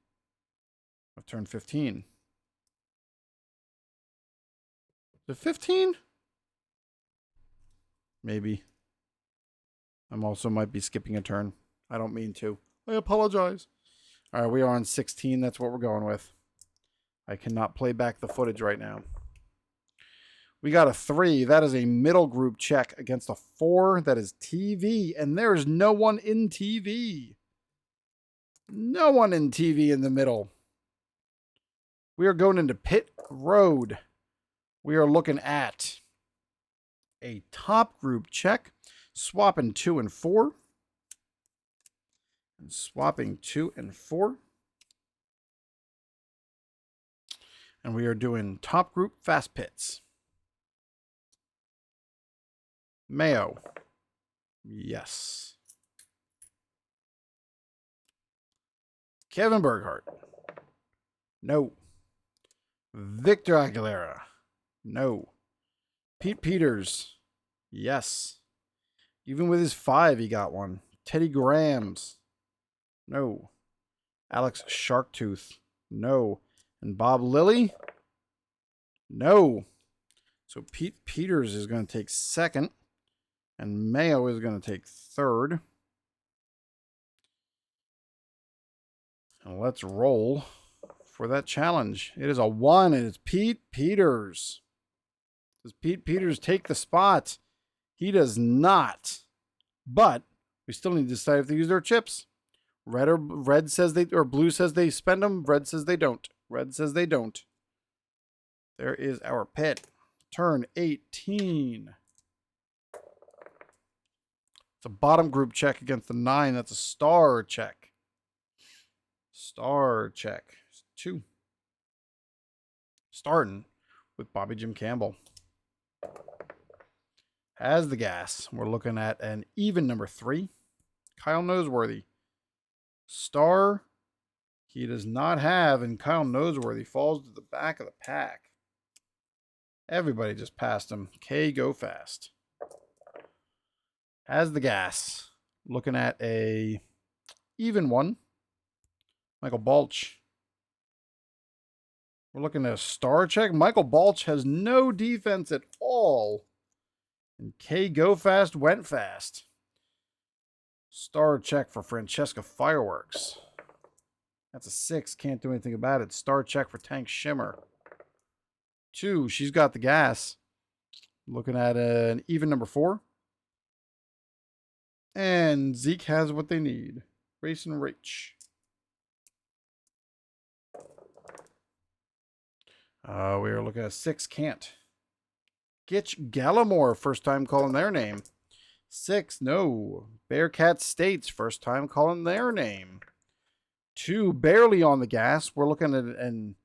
of turn 15. The 15? Maybe. I'm also might be skipping a turn. I don't mean to. I apologize. All right, we are on 16. That's what we're going with. I cannot play back the footage right now. We got a 3. That is a middle group check against a 4. That is TV. And there is no one in TV. No one in TV in the middle. We are going into pit road. We are looking at a top group check. Swapping 2 and 4. And swapping 2 and 4. And we are doing top group fast pits. Mayo. Yes. Kevin Burghardt. No. Victor Aguilera. No. Pete Peters. Yes. Even with his 5, he got one. Teddy Grahams. No. Alex Sharktooth. No. And Bob Lilly? No. So Pete Peters is going to take 2nd. And Mayo is going to take 3rd. And let's roll for that challenge. It is a 1, and it's Pete Peters. Does Pete Peters take the spot? He does not. But we still need to decide if they use their chips. Red says they, or blue says they spend them. Red says they don't. Red says they don't. There is our pit. Turn 18. It's a bottom group check against the 9. That's a star check. Star check. 2. Starting with Bobby Jim Campbell. Has the gas. We're looking at an even number 3. Kyle Noseworthy. Star he does not have, and Kyle Noseworthy falls to the back of the pack. Everybody just passed him. K Go Fast. Has the gas. Looking at a even 1. Michael Balch. We're looking at a star check. Michael Balch has no defense at all. And K Go Fast went fast. Star check for Francesca Fireworks. That's a 6. Can't do anything about it. Star check for Tank Shimmer. 2. She's got the gas. Looking at an even number 4. And Zeke has what they need. Racin' Rach. We are looking at 6. Can't. Gitch Gallimore. First time calling their name. 6. No. Bearcat States. First time calling their name. 2. Barely on the gas. We're looking at an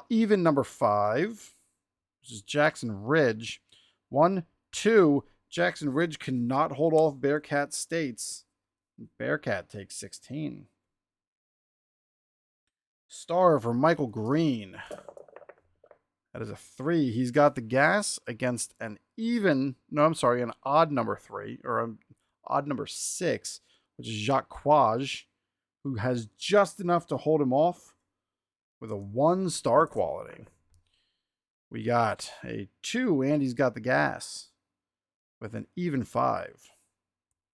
even number 5. Which is Jackson Ridge. 1, 2. Jackson Ridge cannot hold off Bearcat States. Bearcat takes 16. Star for Michael Green. That is a 3. He's got the gas against an an odd number 3, or an odd number 6, which is Jacques Quage, who has just enough to hold him off with a 1 star quality. We got a 2, and he's got the gas with an even 5.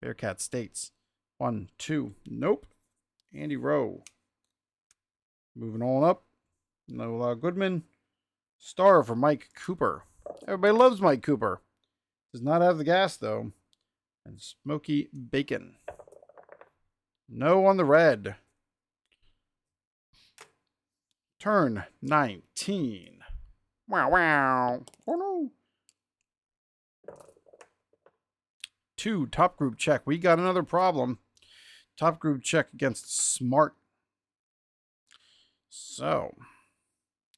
Bearcat States. 1, 2. Nope. Andy Rowe. Moving on up. Nola Goodman. Star for Mike Cooper. Everybody loves Mike Cooper. Does not have the gas, though. And Smoky Bacon. No on the red. Turn 19. Wow, wow. Oh, no. 2, top group check. We got another problem. Top group check against Smart. So,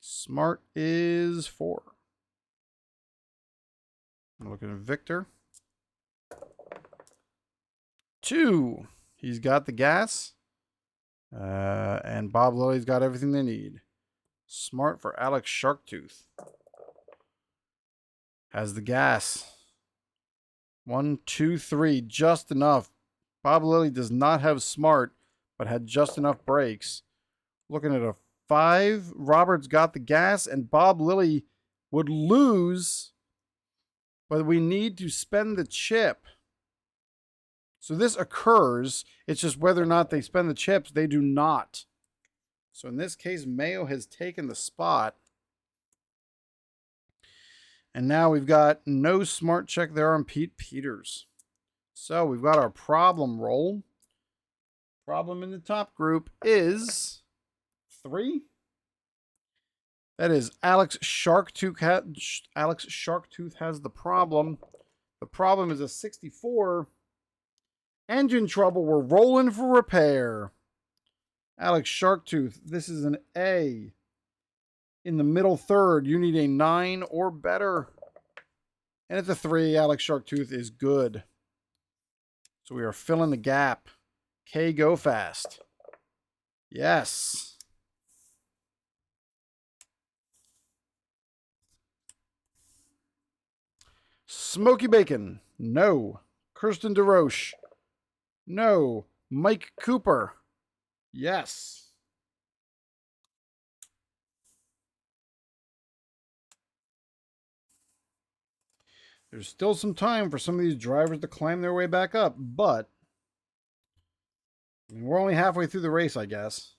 Smart is 4. I'm looking at Victor. 2. He's got the gas. And Bob Lily's got everything they need. Smart for Alex Sharktooth. Has the gas. 1, 2, 3. Just enough. Bob Lilly does not have Smart, but had just enough brakes. Looking at a 5. Robert's got the gas, and Bob Lilly would lose, but we need to spend the chip. So this occurs. It's just whether or not they spend the chips. They do not. So in this case, Mayo has taken the spot. And now we've got no smart check there on Pete Peters. So we've got our problem roll. Problem in the top group is 3. That is Alex Sharktooth. Alex Sharktooth has the problem. The problem is a 64. Engine trouble. We're rolling for repair. Alex Sharktooth. This is an A. In the middle third, you need a 9 or better. And it's a 3. Alex Sharktooth is good. So we are filling the gap. K Go Fast. Yes. Smoky Bacon. No. Kirsten DeRoche. No. Mike Cooper. Yes. There's still some time for some of these drivers to climb their way back up, but I mean, we're only halfway through the race, I guess.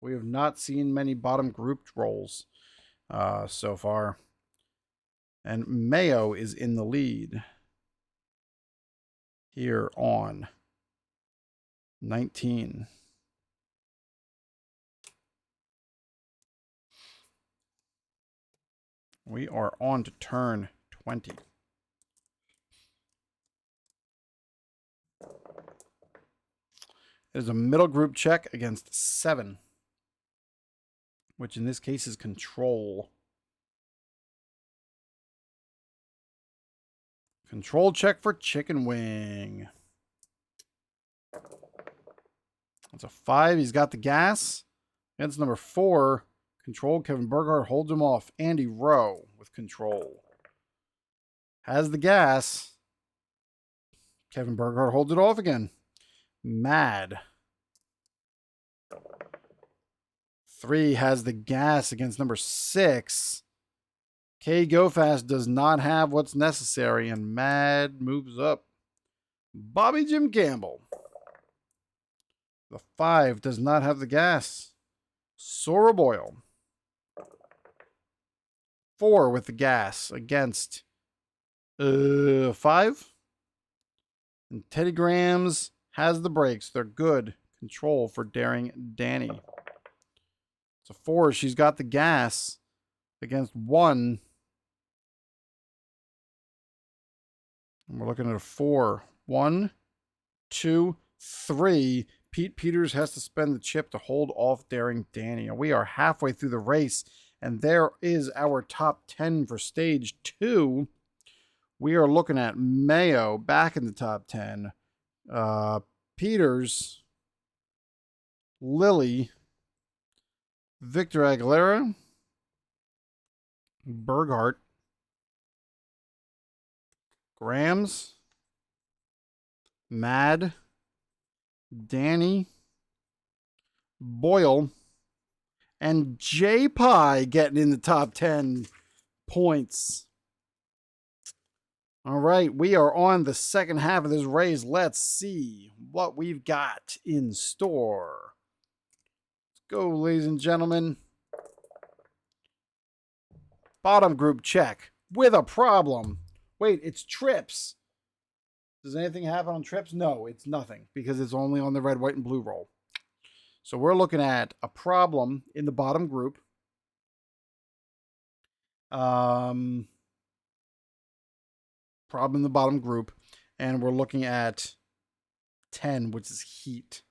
We have not seen many bottom grouped rolls so far. And Mayo is in the lead here on 19. We are on to turn 20. It is a middle group check against 7. which in this case is Control. Control check for Chicken Wing. That's a 5. He's got the gas. Against number 4, Control. Kevin Burghardt holds him off. Andy Rowe with Control. Has the gas. Kevin Burghardt holds it off again. Mad. 3 has the gas against number 6. K Go Fast does not have what's necessary, and Mad moves up. Bobby Jim Campbell. The 5 does not have the gas. Sora Boyle. 4 with the gas against 5. And Teddy Grahams has the brakes. They're good. Control for Daring Danny. It's a 4. She's got the gas against 1. And we're looking at a 4. 1, 2, 3. Pete Peters has to spend the chip to hold off Daring Danny. And we are halfway through the race. And there is our top 10 for stage 2. We are looking at Mayo back in the top 10. Peters, Lily, Victor Aguilera, Burghardt, Grams, Mad, Danny, Boyle, and J Pie getting in the top 10 points. All right, we are on the second half of this race. Let's see what we've got in store. Let's go, ladies and gentlemen. Bottom group check with a problem. Wait, it's trips. Does anything happen on trips? No, it's nothing because it's only on the red, white, and blue roll. So we're looking at a problem in the bottom group. Problem in the bottom group. And we're looking at 10, which is Heat.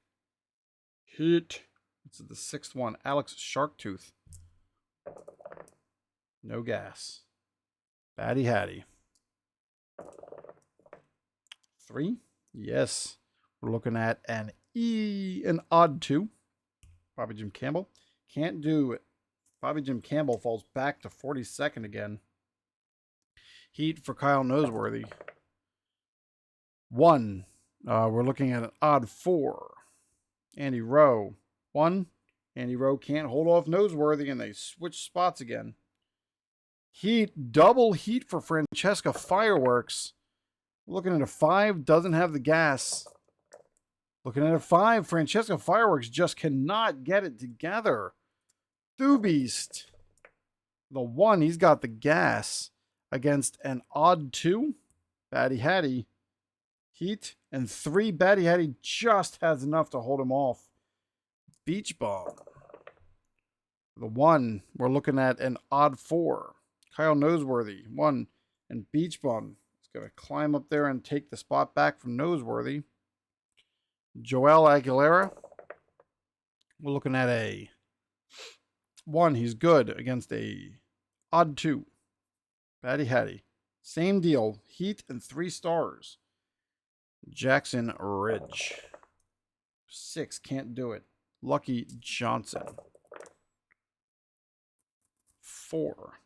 Heat. This is the 6th one. Alex Sharktooth. No gas. Batty Hattie. 3. Yes. We're looking at an odd 2. Bobby Jim Campbell. Can't do it. Bobby Jim Campbell falls back to 42nd again. Heat for Kyle Noseworthy. 1. We're looking at an odd 4. Andy Rowe. 1. Andy Rowe can't hold off Noseworthy, and they switch spots again. Heat. Double heat for Francesca Fireworks. Looking at a 5. Doesn't have the gas. Looking at a 5. Francesca Fireworks just cannot get it together. Beast. The 1. He's got the gas against an odd 2. Batty Hattie. Heat. And 3. Batty Hattie just has enough to hold him off. Beach Bum. The 1. We're looking at an odd 4. Kyle Noseworthy. 1. And Beach Bum is going to climb up there and take the spot back from Noseworthy. Joel Aguilera. We're looking at a 1. He's good against a odd 2. Batty Hattie. Same deal. Heat and 3 stars. Jackson Ridge. 6. Can't do it. Lucky Johnson. 4.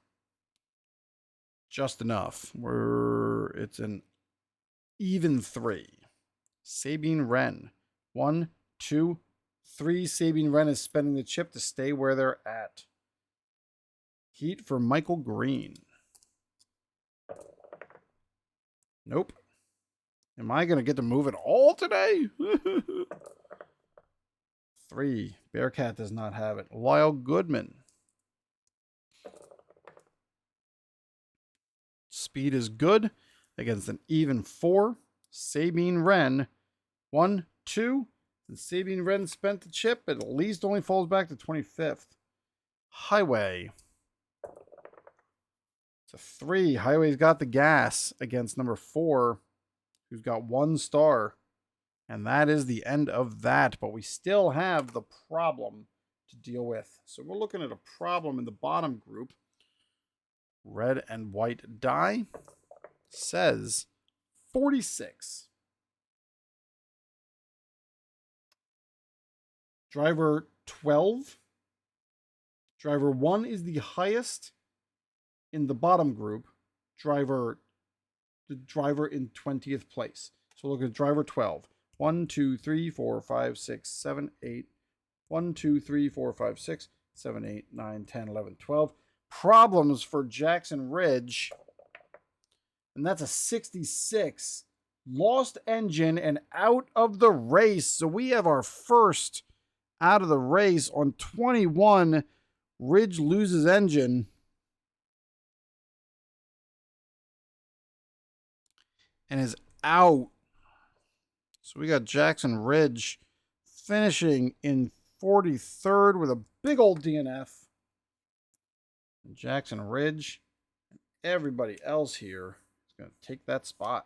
Just enough. It's an even 3. Sabine Wren. 1, 2, 3. Sabine Wren is spending the chip to stay where they're at. Heat for Michael Green. Nope. Am I going to get to move it all today? 3. Bearcat does not have it. Lyle Goodman. Speed is good against an even 4. Sabine Wren. 1, 2. And Sabine Wren spent the chip. It at least only falls back to 25th. Highway. It's a 3. Highway's got the gas against number 4, who's got 1 star. And that is the end of that. But we still have the problem to deal with. So we're looking at a problem in the bottom group. Red and white die says 46. Driver 12. Driver 1 is the highest in the bottom group. The driver in 20th place. So look at driver 12. 1, 2, 3, 4, 5, 6, 7, 8. 1, 2, 3, 4, 5, 6, 7, 8, 9, 10, 11, 12. Problems for Jackson Ridge. And that's a 66. Lost engine and out of the race. So we have our first out of the race on 21. Ridge loses engine. And is out. So we got Jackson Ridge finishing in 43rd with a big old DNF. And Jackson Ridge and everybody else here is going to take that spot.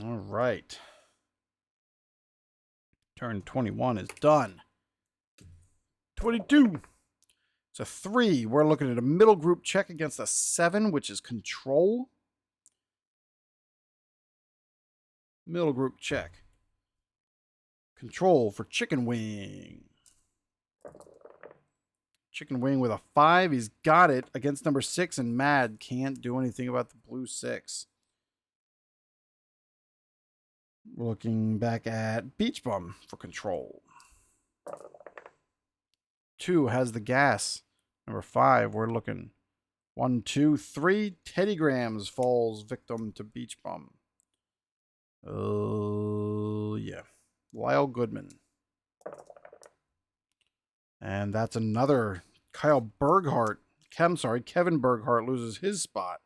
All right. Turn 21 is done. 22. It's a 3. We're looking at a middle group check against a 7, which is control. Middle group check. Control for Chicken Wing. Chicken Wing with a 5. He's got it against number 6, and Mad can't do anything about the blue 6. We're looking back at Beach Bum for control. 2 has the gas. Number 5, we're looking 1, 2, 3. Teddy Grahams falls victim to Beach Bum. Oh, yeah. Lyle Goodman. And that's another Kevin Berghardt loses his spot.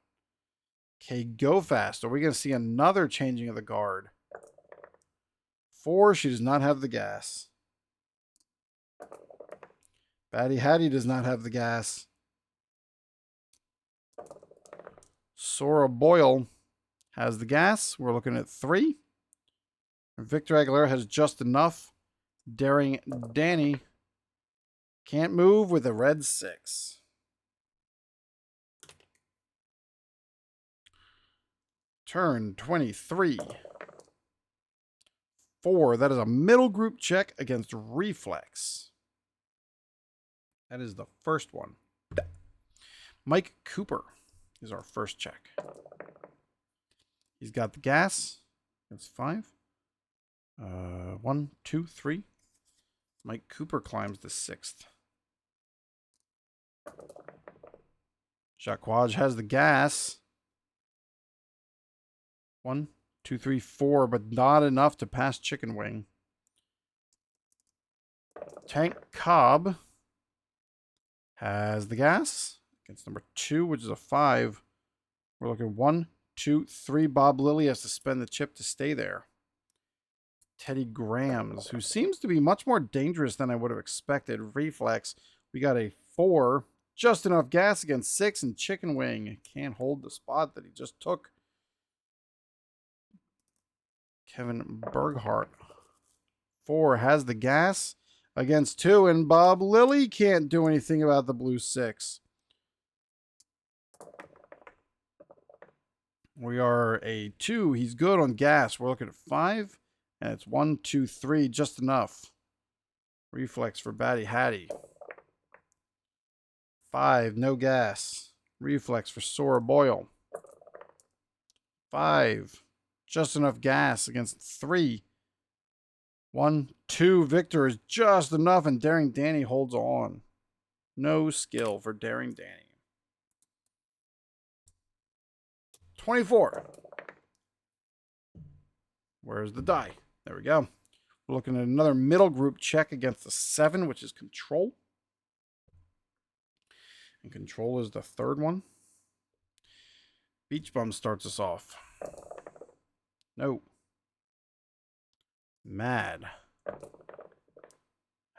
Okay, go fast. Are we going to see another changing of the guard? 4, she does not have the gas. Batty Hattie does not have the gas. Sora Boyle has the gas. We're looking at 3. Victor Aguilera has just enough. Daring Danny can't move with a red 6. Turn 23. 4. That is a middle group check against Reflex. That is the first one. Mike Cooper is our first check. He's got the gas. That's 5. 1, 2, 3. Mike Cooper climbs the 6th. Jacquage has the gas. 1, 2, 3, 4, but not enough to pass Chicken Wing. Tank Cobb has the gas against number 2, which is a 5. We're looking 1, 2, 3. Bob Lilly has to spend the chip to stay there. Teddy Grahams, who seems to be much more dangerous than I would have expected. Reflex, we got a 4. Just enough gas against 6, and Chicken Wing can't hold the spot that he just took. Kevin Berghardt, 4, has the gas against 2, and Bob Lilly can't do anything about the blue 6. We are a 2. He's good on gas. We're looking at 5. And it's 1, 2, 3, just enough. Reflex for Batty Hattie. 5, no gas. Reflex for Sora Boyle. 5, just enough gas against 3. 1, 2, Victor is just enough, and Daring Danny holds on. No skill for Daring Danny. 24. Where's the die? There we go. We're looking at another middle group check against the 7, which is control. And control is the 3rd one. Beach Bum starts us off. No. Mad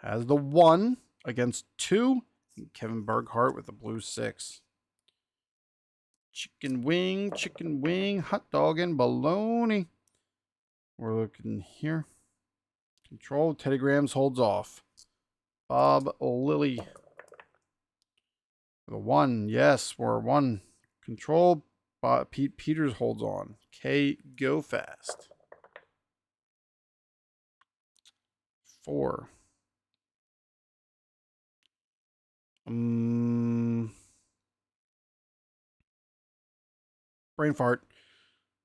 has the 1 against 2. And Kevin Berghardt with the blue 6. Chicken wing, hot dog, and bologna. We're looking here. Control. Teddy Grahams holds off. Bob Lilly. The 1. Yes, we're 1. Control. Pete Peters holds on. K. Go Fast. 4. Brain fart.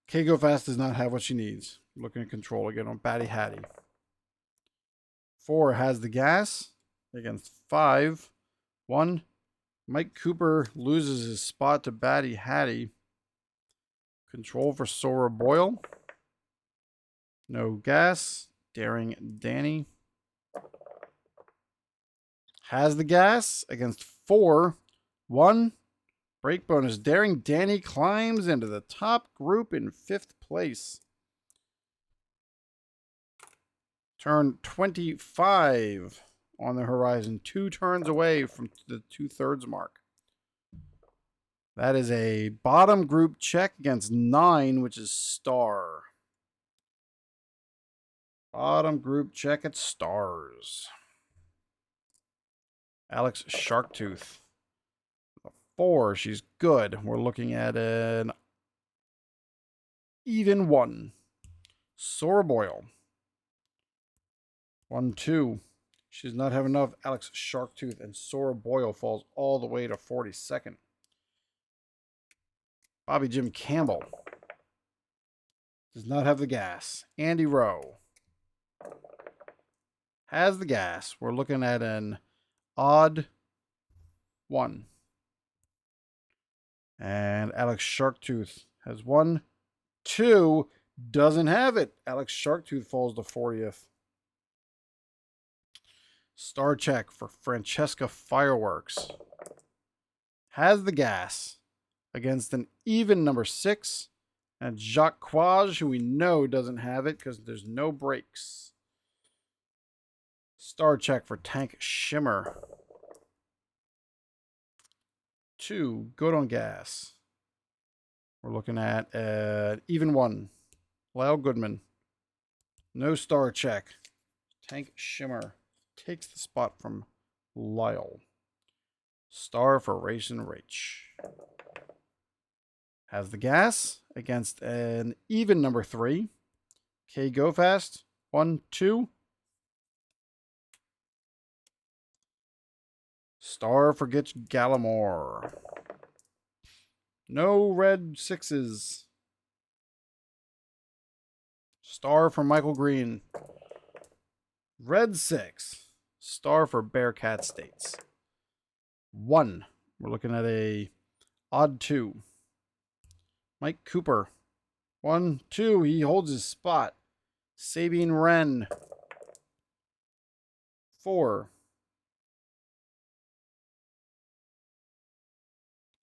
K. Go Fast does not have what she needs. Looking at control again on Batty Hattie. 4 has the gas against 5. 1. Mike Cooper loses his spot to Batty Hattie. Control for Sora Boyle. No gas. Daring Danny. Has the gas against 4. 1. Break bonus. Daring Danny climbs into the top group in 5th place. Turn 25 on the horizon. 2 turns away from the 2/3 mark. That is a bottom group check against 9, which is star. Bottom group check at stars. Alex Sharktooth. 4, she's good. We're looking at an even 1. Sora Boyle. 1, 2. She does not have enough. Alex Sharktooth and Sora Boyle falls all the way to 42nd. Bobby Jim Campbell. Does not have the gas. Andy Rowe. Has the gas. We're looking at an odd 1. And Alex Sharktooth has 1, 2. Doesn't have it. Alex Sharktooth falls to 40th. Star check for Francesca Fireworks. Has the gas against an even number 6. And Jacques Quage, who we know doesn't have it because there's no brakes. Star check for Tank Shimmer. 2, good on gas. We're looking at even 1. Lyle Goodman. No star check. Tank Shimmer takes the spot from Lyle. Star for Racin' Rach. Has the gas against an even number 3. K. Go Fast. 1, 2. Star for Gitch Gallimore. No red 6s. Star for Michael Green. Red 6. Star for Bearcat States. 1. We're looking at a odd 2. Mike Cooper. 1, 2. He holds his spot. Sabine Wren. 4.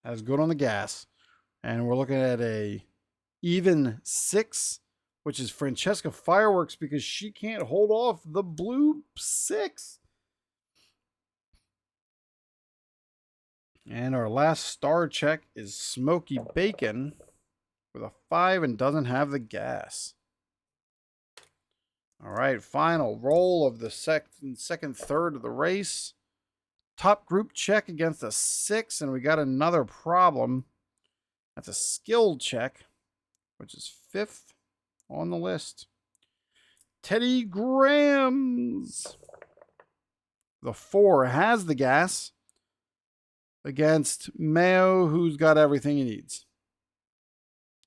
Has good on the gas. And we're looking at a even 6, which is Francesca Fireworks because she can't hold off the blue 6. And our last star check is Smoky Bacon with a 5 and doesn't have the gas. All right, final roll of the second third of the race. Top group check against a 6, and we got another problem. That's a skill check, which is 5th on the list. Teddy Grahams. The 4 has the gas against Mayo, who's got everything he needs.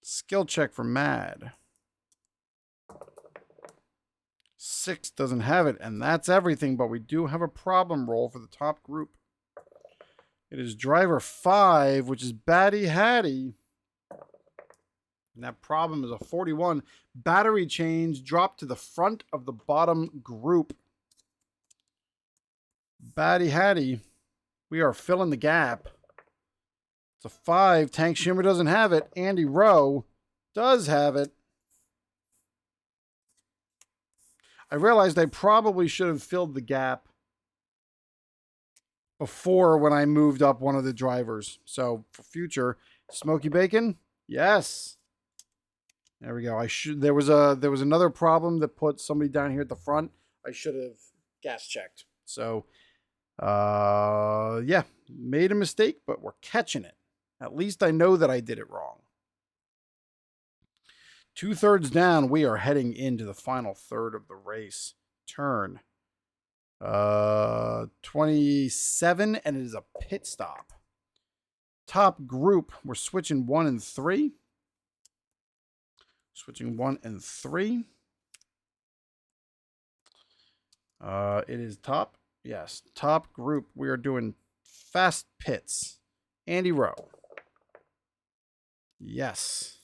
Skill check for Mad. 6 doesn't have it, and that's everything, but we do have a problem roll for the top group. It is driver 5, which is Batty Hattie. And that problem is a 41. Battery change dropped to the front of the bottom group. Batty Hattie, we are filling the gap. It's a 5. Tank Shimmer doesn't have it. Andy Rowe does have it. I realized I probably should have filled the gap before when I moved up one of the drivers. So for future, Smoky Bacon, yes. There we go. There was another problem that put somebody down here at the front. I should have gas checked. So yeah, made a mistake, but we're catching it. At least I know that I did it wrong. 2/3 down, we are heading into the final third of the race. Turn 27, and it is a pit stop. Top group, we're switching 1 and 3. Switching 1 and 3. It is top. Yes, top group. We are doing fast pits. Andy Rowe. Yes.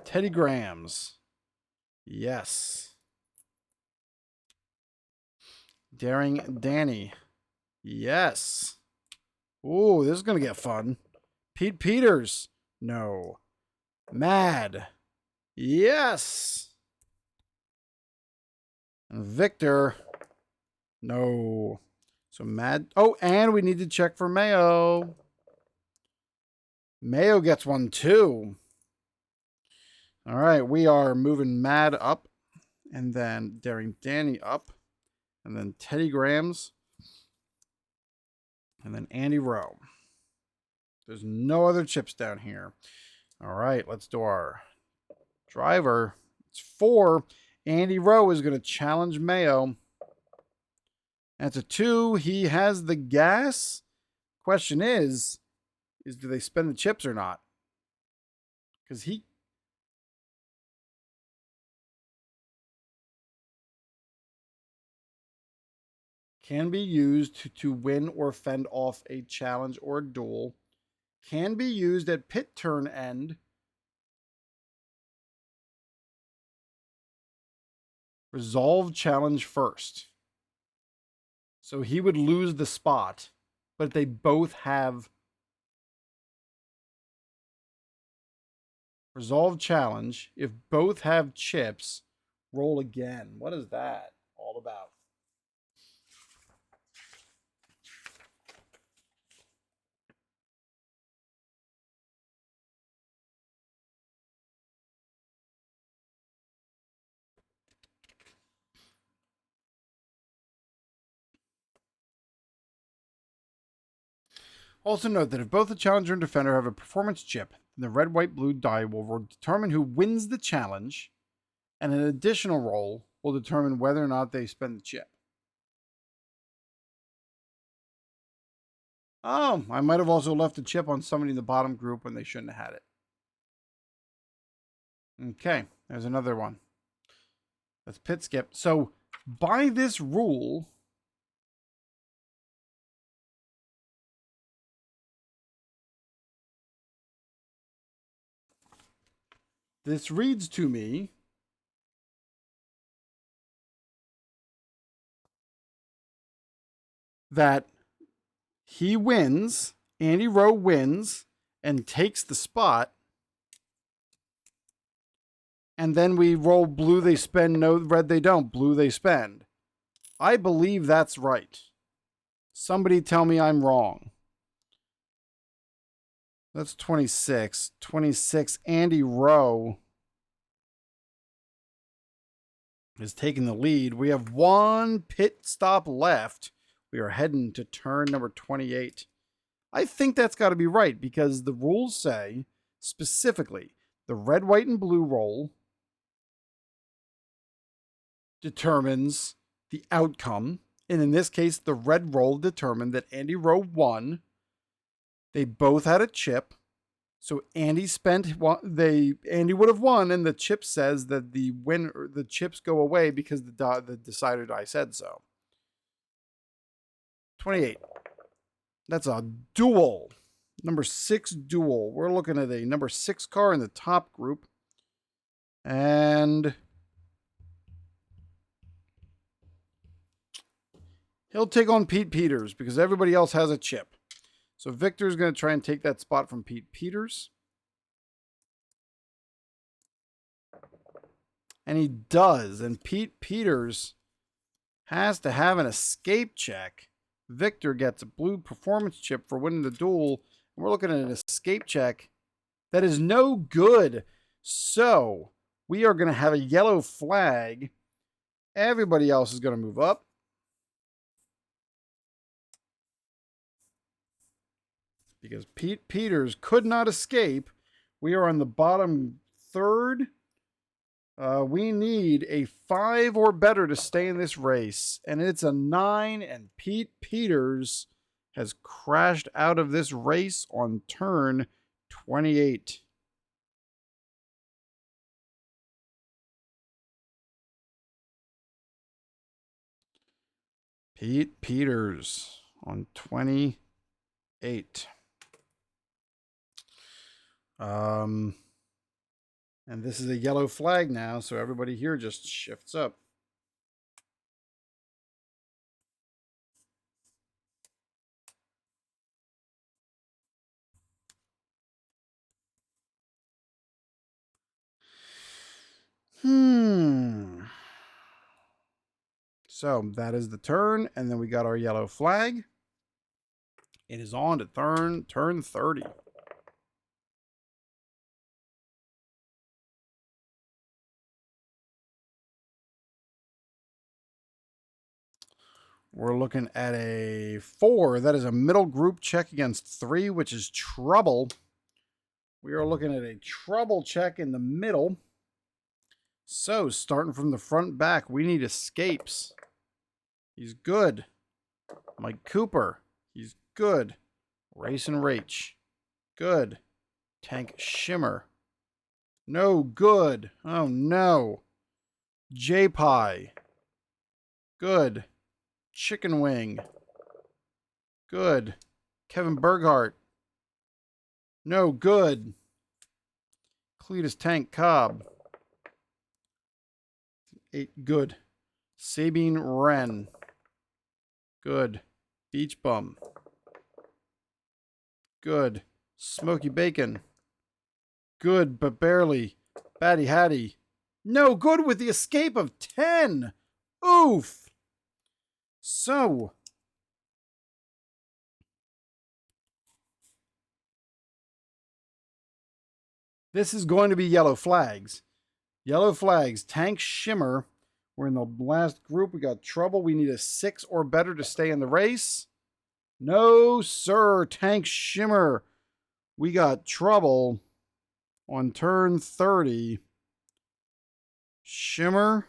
Teddy Grahams. Yes. Daring Danny. Yes. Ooh, this is going to get fun. Pete Peters. No. Mad. Yes. And Victor. No. So Mad. Oh, and we need to check for Mayo. Mayo gets one too. All right, we are moving Mad up, and then Daring Danny up, and then Teddy Grahams, and then Andy Rowe. There's no other chips down here. All right, let's do our driver. It's 4. Andy Rowe is going to challenge Mayo. That's a 2. He has the gas. Question is do they spend the chips or not? Because he... can be used to win or fend off a challenge or a duel. Can be used at pit turn end. Resolve challenge first. So he would lose the spot, but they both have resolve challenge. If both have chips, roll again. What is that all about? Also note that if both the challenger and defender have a performance chip, then the red, white, blue die will determine who wins the challenge, and an additional roll will determine whether or not they spend the chip. Oh, I might have also left a chip on somebody in the bottom group when they shouldn't have had it. Okay, there's another one. That's pit skip. So by this rule, this reads to me that he wins, Andy Rowe wins, and takes the spot. And then we roll blue, they spend, no, red, they don't. Blue, they spend. I believe that's right. Somebody tell me I'm wrong. That's 26. 26, Andy Rowe is taking the lead. We have one pit stop left. We are heading to turn number 28. I think that's got to be right because the rules say specifically the red, white, and blue roll determines the outcome. And in this case, the red roll determined that Andy Rowe won. They both had a chip. So Andy spent Andy would have won, and the chip says that the chips go away because the decider die said so. 28. That's a duel. Number 6 duel. We're looking at a number 6 car in the top group. And he'll take on Pete Peters because everybody else has a chip. So Victor's going to try and take that spot from Pete Peters. And he does. And Pete Peters has to have an escape check. Victor gets a blue performance chip for winning the duel. And we're looking at an escape check. That is no good. So we are going to have a yellow flag. Everybody else is going to move up. Because Pete Peters could not escape. We are on the bottom third. We need a 5 or better to stay in this race. And it's a 9. And Pete Peters has crashed out of this race on turn 28. Pete Peters on 28. And this is a yellow flag now, so everybody here just shifts up. So that is the turn, and then we got our yellow flag. It is on to turn 30. We're looking at a 4. That is a middle group check against 3, which is trouble. We are looking at a trouble check in the middle. So, starting from the front back, we need escapes. He's good. Mike Cooper. He's good. Racin' Rach. Good. Tank Shimmer. No good. Oh, no. J-Pie. Good. Chicken Wing. Good. Kevin Berghardt. No good. Cletus Tank Cobb. 8 good. Sabine Wren. Good. Beach Bum. Good. Smoky Bacon. Good, but barely. Batty Hattie. No good with the escape of 10. Oof. So, this is going to be yellow flags. Yellow flags. Tank Shimmer. We're in the last group. We got trouble. We need a 6 or better to stay in the race. No, sir. Tank Shimmer. We got trouble on turn 30. Shimmer.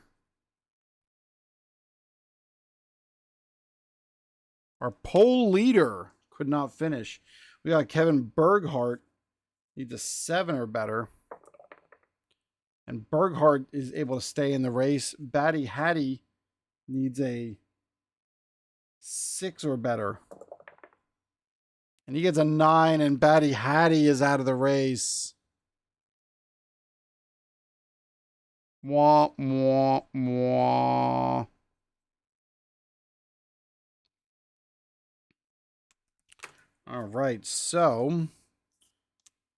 Our pole leader could not finish. We got Kevin Berghardt. Needs a 7 or better. And Berghardt is able to stay in the race. Batty Hattie needs a 6 or better. And he gets a 9, and Batty Hattie is out of the race. Wah, wah, wah. All right, so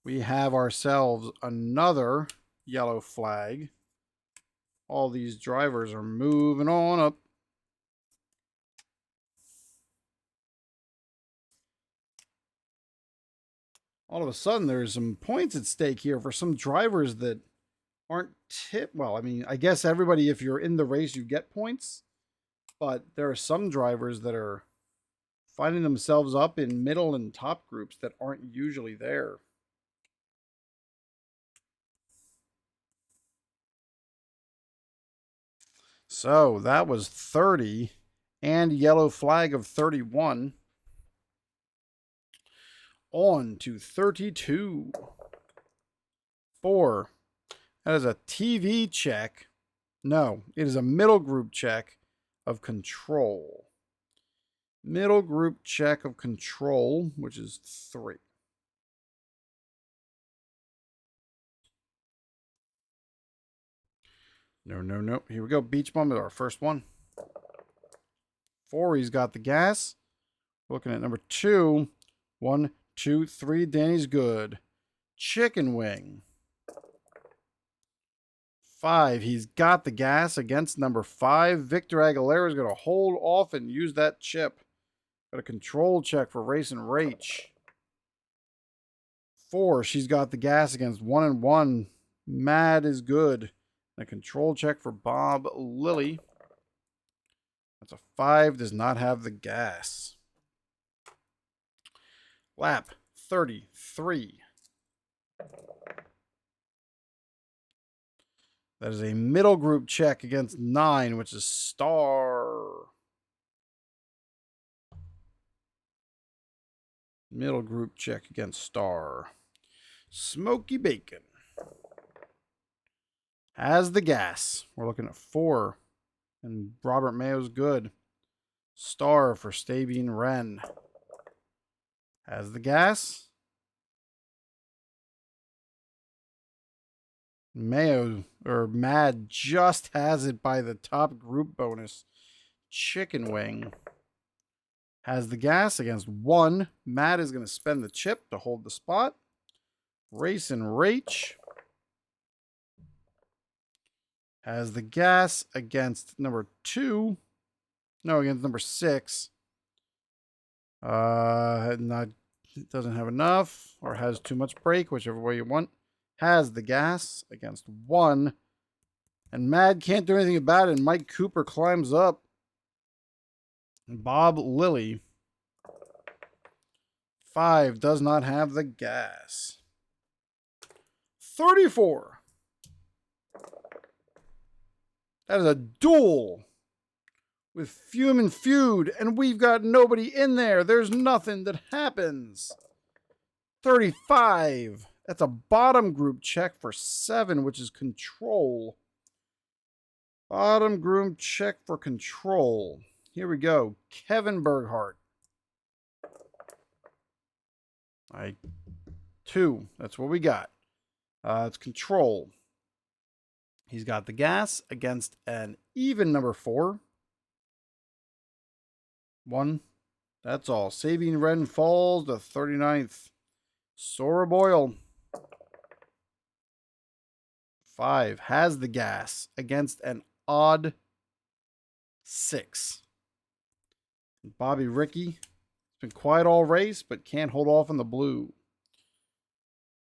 we have ourselves another yellow flag. All these drivers are moving on up. All of a sudden, there's some points at stake here for some drivers that aren't well, I mean, I guess everybody, if you're in the race, you get points. But there are some drivers that are finding themselves up in middle and top groups that aren't usually there. So that was 30 and yellow flag of 31. On to 32. 4. That is a TV check. No, it is a middle group check of control. Middle group check of control, which is 3. No. Here we go. Beach Bum is our first one. 4, he's got the gas. Looking at number 2. 1, 2, 3. Danny's good. Chicken Wing. 5, he's got the gas against number 5. Victor Aguilera is going to hold off and use that chip. Got a control check for Racin' Rach. 4, she's got the gas against 1 and 1. Mad is good. And a control check for Bob Lilly. That's a 5, does not have the gas. Lap 33. That is a middle group check against 9, which is Star. Middle group check against Star. Smoky Bacon has the gas. We're looking at 4. And Robert Mayo's good. Star for Stabine Wren has the gas. Mayo or Mad just has it by the top group bonus. Chicken Wing has the gas against 1. Mad is going to spend the chip to hold the spot. Racin' Rach has the gas against number 2. No, against number 6. Doesn't have enough or has too much break, whichever way you want. Has the gas against 1. And Mad can't do anything about it. And Mike Cooper climbs up. Bob Lilly, 5, does not have the gas. 34. That is a duel with Fume and Feud, and we've got nobody in there. There's nothing that happens. 35. That's a bottom group check for 7, which is Control. Bottom group check for Control. Here we go. Kevin Berghardt. 2. That's what we got. It's Control. He's got the gas against an even number 4. 1. That's all. Sabine Wren falls to 39th. Sora Boyle. 5. Has the gas against an odd 6. Bobby Ricky. It's been quiet all race, but can't hold off on the blue.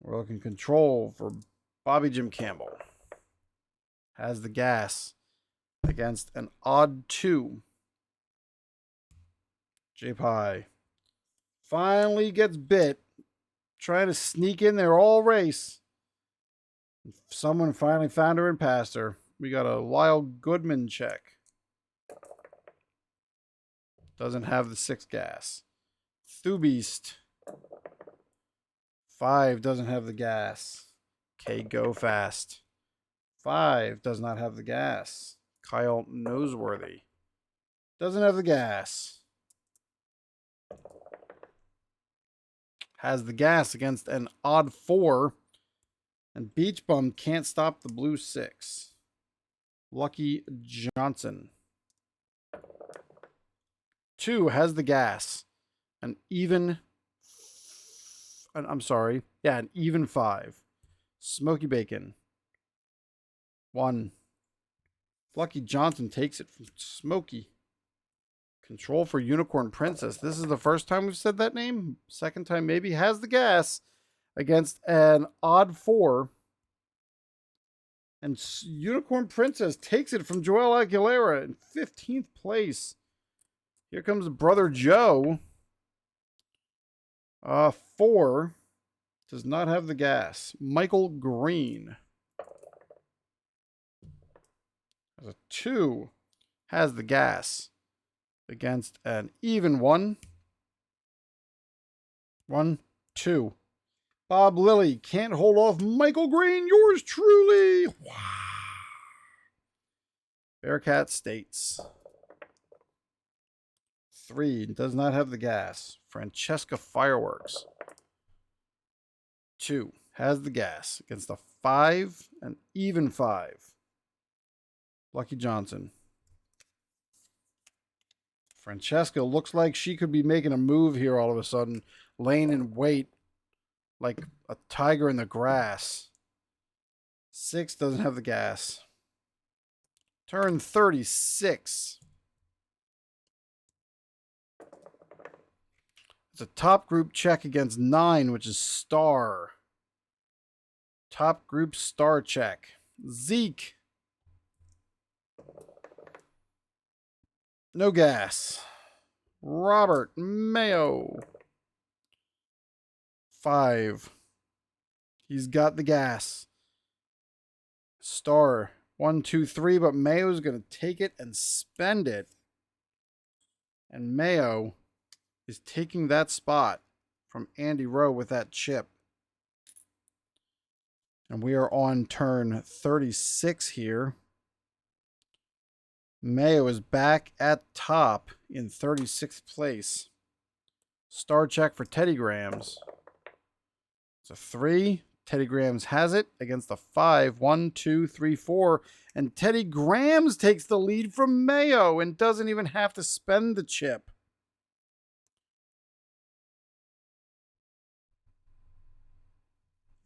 We're looking Control for Bobby Jim Campbell. Has the gas against an odd 2. J-Pie finally gets bit. Trying to sneak in there all race. Someone finally found her and passed her. We got a Lyle Goodman check. Doesn't have the 6 gas. Thubeast. 5 doesn't have the gas. K Go Fast. 5 does not have the gas. Kyle Noseworthy. Doesn't have the gas. Has the gas against an odd 4. And Beach Bum can't stop the blue 6. Lucky Johnson. 2 has the gas. An even 5. Smoky Bacon. 1. Lucky Johnson takes it from Smoky. Control for Unicorn Princess. This is the first time we've said that name. Second time maybe. Has the gas against an odd 4. And Unicorn Princess takes it from Joelle Aguilera in 15th place. Here comes Brother Joe. 4 does not have the gas. Michael Green. As a 2 has the gas against an even 1. 1, 2. Bob Lilly can't hold off Michael Green. Yours truly. Wow. Bearcat States. 3 does not have the gas. Francesca Fireworks. 2 has the gas against a 5 and even 5. Lucky Johnson. Francesca looks like she could be making a move here all of a sudden, laying in wait like a tiger in the grass. 6 doesn't have the gas. Turn 36. It's a top group check against 9, which is Star. Top group Star check. Zeke. No gas. Robert. Mayo. 5. He's got the gas. Star. 1, 2, 3, but Mayo's going to take it and spend it. And Mayo is taking that spot from Andy Rowe with that chip. And we are on turn 36 here. Mayo is back at top in 36th place. Star check for Teddy Grams. It's a 3. Teddy Grams has it against a 5. 1, 2, 3, 4. And Teddy Grams takes the lead from Mayo and doesn't even have to spend the chip.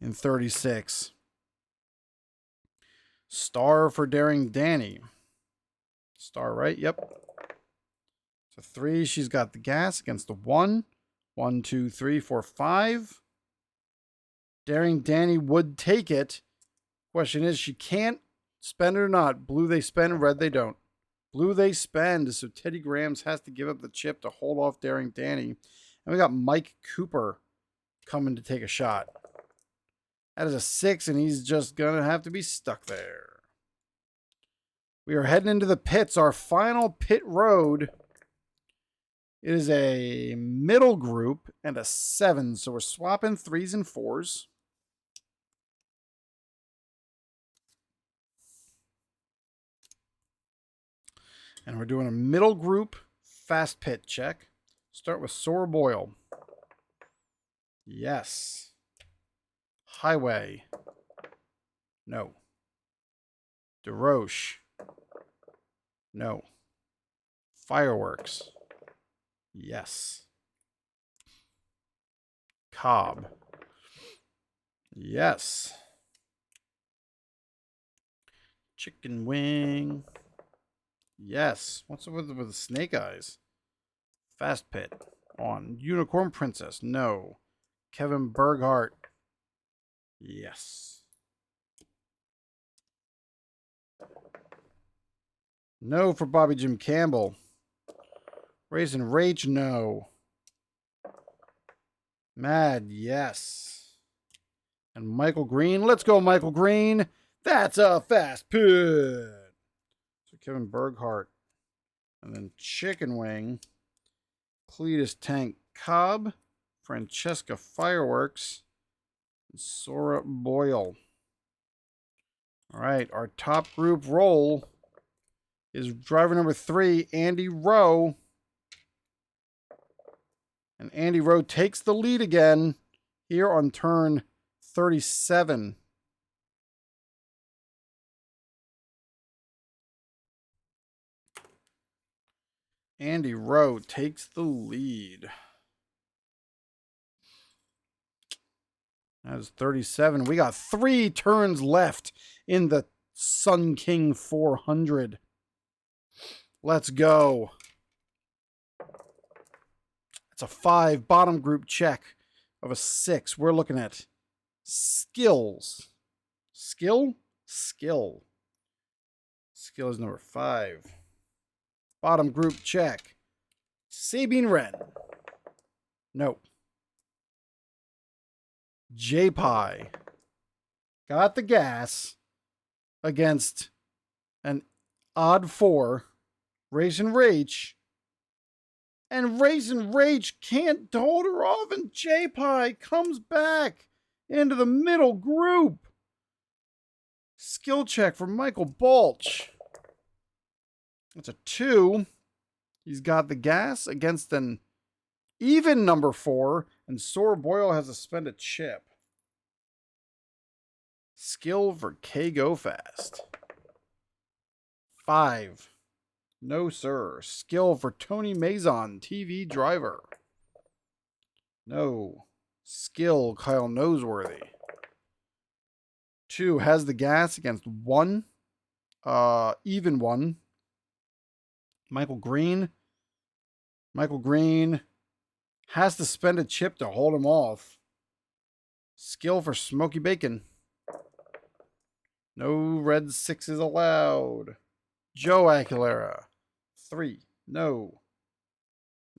In 36. Star for Daring Danny. Star, right? Yep. It's a 3. She's got the gas against the 1. 1, 2, 3, 4, 5. Daring Danny would take it. Question is, she can't spend it or not. Blue they spend, red they don't. Blue they spend, so Teddy Grams has to give up the chip to hold off Daring Danny. And we got Mike Cooper coming to take a shot. That is a 6, and he's just going to have to be stuck there. We are heading into the pits, our final pit road. It is a middle group and a 7, so we're swapping 3s and 4s. And we're doing a middle group fast pit check. Start with Sore Boyle. Yes. Highway. No. DeRoche. No. Fireworks. Yes. Cobb. Yes. Chicken wing. Yes. What's up with the snake eyes? Fast pit. On. Unicorn Princess. No. Kevin Berghardt. Yes. No for Bobby Jim Campbell. Racing Rage, no. Mad, yes. And Michael Green. Let's go, Michael Green. That's a fast pit. So Kevin Berghardt. And then Chicken Wing. Cletus Tank Cobb. Francesca Fireworks. And Sora Boyle. All right, our top group roll is driver number 3, Andy Rowe. And Andy Rowe takes the lead again here on turn 37. Andy Rowe takes the lead. That is 37. We got 3 turns left in the Sun King 400. Let's go. It's a 5 bottom group check of a 6. We're looking at skills. Skill? Skill. Skill is number 5. Bottom group check. Sabine Wren. No. J-Pie. Got the gas against an odd 4. Racing Rage. And Racing Rage can't hold her off, and J-Pie comes back into the middle group. Skill check for Michael Balch. That's a 2. He's got the gas against an even number 4, and Sore Boyle has to spend a chip. Skill for K Go Fast. 5. No, sir. Skill for Tony Mazon, TV driver. No. Skill, Kyle Noseworthy. 2 has the gas against 1. Even 1. Michael Green. Michael Green Has to spend a chip to hold him off. Skill for Smoky Bacon. No red 6s allowed. Joe Aguilera. 3. No.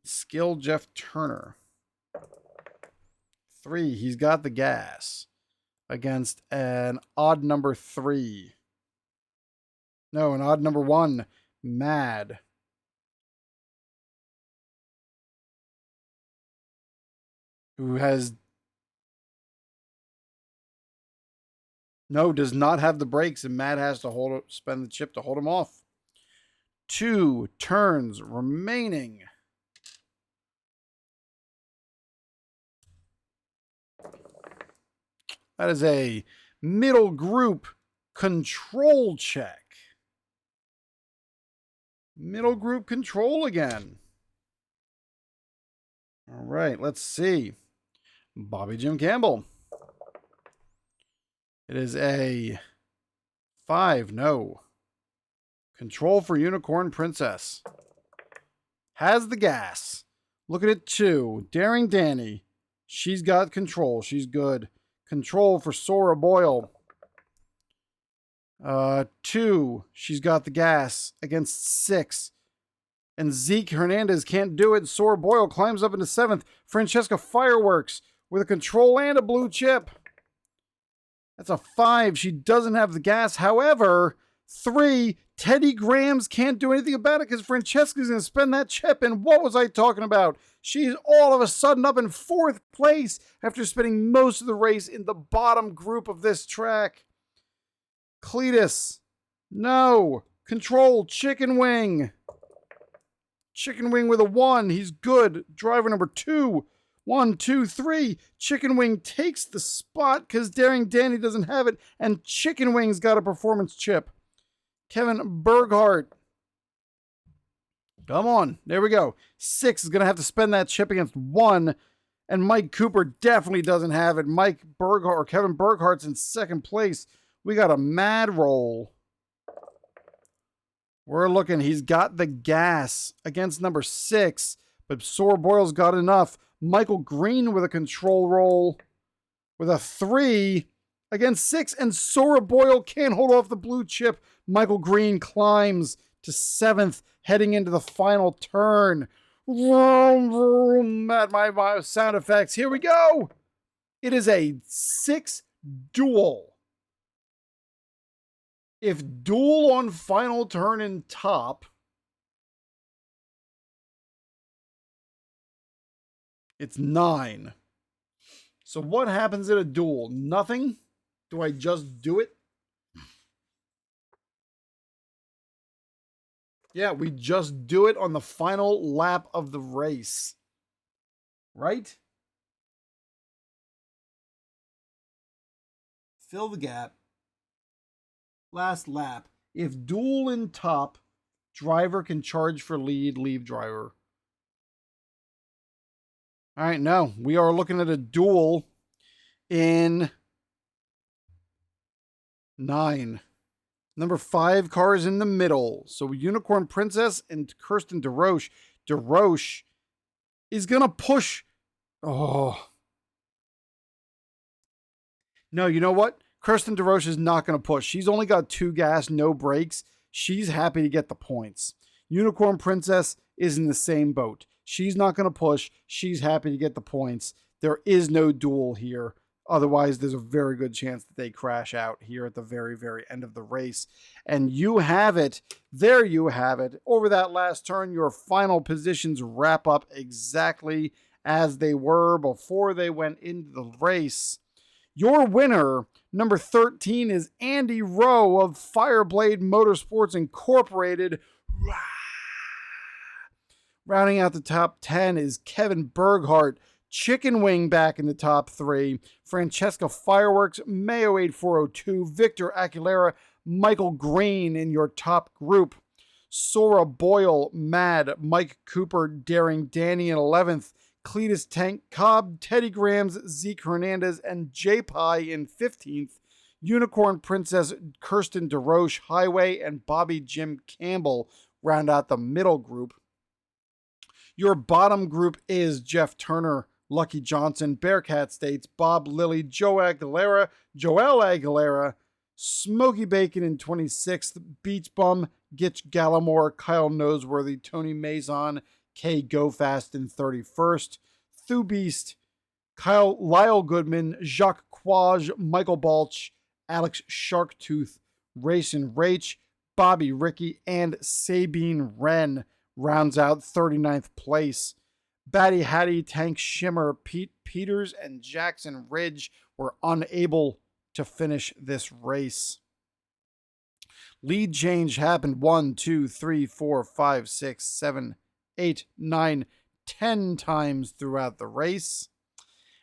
Skill Jeff Turner. 3. He's got the gas. Against an odd number 3. No, an odd number 1. Mad. Who has... No, does not have the brakes, and Mad has to spend the chip to hold him off. 2 turns remaining. That is a middle group control check. Middle group control again. All right, let's see. Bobby Jim Campbell. It is a 5. No. Control for Unicorn Princess. Has the gas. Looking at 2. Daring Danny. She's got control. She's good. Control for Sora Boyle. 2. She's got the gas against 6. And Zeke Hernandez can't do it. Sora Boyle climbs up into 7th. Francesca Fireworks with a control and a blue chip. That's a 5. She doesn't have the gas. However, 3. Teddy Grahams can't do anything about it because Francesca's going to spend that chip. And what was I talking about? She's all of a sudden up in 4th place after spending most of the race in the bottom group of this track. Cletus. No. Control. Chicken Wing. Chicken Wing with a 1. He's good. Driver number 2. 1, 2, 3. Chicken Wing takes the spot because Daring Danny doesn't have it. And Chicken Wing's got a performance chip. Kevin Berghardt. Come on. There we go. 6 is going to have to spend that chip against 1. And Mike Cooper definitely doesn't have it. Kevin Berghardt's in 2nd place. We got a mad roll. We're looking. He's got the gas against number 6. But Sora Boyle's got enough. Michael Green with a control roll. With a 3 against 6. And Sora Boyle can't hold off the blue chip. Michael Green climbs to 7th, heading into the final turn. Vroom, vroom, at my sound effects. Here we go. It is a 6 duel. If duel on final turn in top, it's 9. So what happens at a duel? Nothing? Do I just do it? Yeah, we just do it on the final lap of the race. Right? Fill the gap. Last lap. If duel in top, driver can charge for lead, leave driver. All right, no. We are looking at a duel in 9. Number 5 car is in the middle. So Unicorn Princess and Kirsten DeRoche. DeRoche is going to push. Oh. No, you know what? Kirsten DeRoche is not going to push. She's only got 2 gas, no brakes. She's happy to get the points. Unicorn Princess is in the same boat. She's not going to push. She's happy to get the points. There is no duel here. Otherwise, there's a very good chance that they crash out here at the very, very end of the race. And you have it. There you have it. Over that last turn, your final positions wrap up exactly as they were before they went into the race. Your winner, number 13, is Andy Rowe of Fireblade Motorsports Incorporated. Rounding out the top 10 is Kevin Berghardt. Chicken Wing back in the top 3. Francesca Fireworks, Mayo 8402, Victor Aguilera, Michael Green in your top group. Sora Boyle, Mad, Mike Cooper, Daring Danny in 11th. Cletus Tank Cobb, Teddy Grahams, Zeke Hernandez, and J-Pie in 15th. Unicorn Princess, Kirsten DeRoche, Highway, and Bobby Jim Campbell round out the middle group. Your bottom group is Jeff Turner, Lucky Johnson, Bearcat States, Bob Lilly, Joel Aguilera, Smokey Bacon in 26th, Beach Bum, Gitch Gallimore, Kyle Noseworthy, Tony Maison, K Go Fast in 31st, Thu Beast, Lyle Goodman, Jacques Quaj, Michael Balch, Alex Sharktooth, Racin Rach, Bobby Ricky, and Sabine Wren rounds out 39th place. Batty Hattie, Tank Shimmer, Pete Peters, and Jackson Ridge were unable to finish this race. Lead change happened 1, 2, 3, 4, 5, 6, 7, 8, 9, 10 times throughout the race.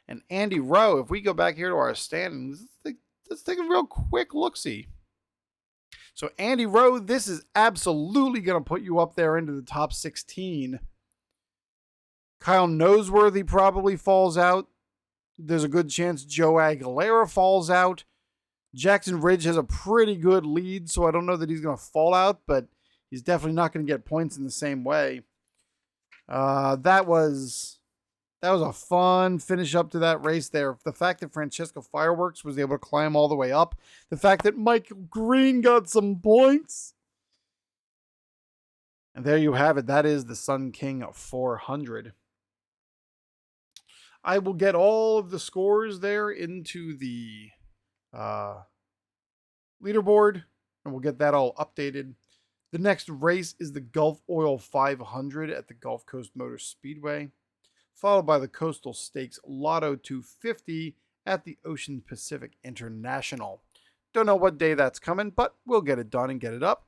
And Andy Rowe, if we go back here to our standings, let's take a real quick look-see. So Andy Rowe, this is absolutely going to put you up there into the top 16. Kyle Noseworthy probably falls out. There's a good chance Joe Aguilera falls out. Jackson Ridge has a pretty good lead, so I don't know that he's going to fall out, but he's definitely not going to get points in the same way. That was a fun finish up to that race there. The fact that Francesco Fireworks was able to climb all the way up. The fact that Michael Green got some points. And there you have it. That is the Sun King of 400. I will get all of the scores there into the leaderboard, and we'll get that all updated. The next race is the Gulf Oil 500 at the Gulf Coast Motor Speedway, followed by the Coastal Stakes Lotto 250 at the Ocean Pacific International. Don't know what day that's coming, but we'll get it done and get it up.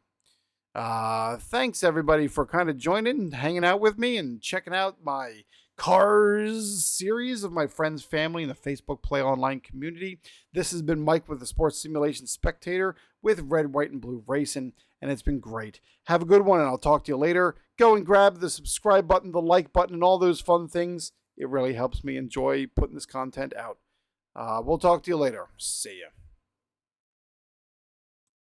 Thanks everybody for kind of joining and hanging out with me and checking out my CARSSS series of my friends, family, and the Facebook Play Online community. This has been Mike with the Sports Simulation Spectator with Red, White, and Blue Racin, and it's been great. Have a good one, and I'll talk to you later. Go and grab the subscribe button, the like button, and all those fun things. It really helps me enjoy putting this content out. We'll talk to you later. See ya.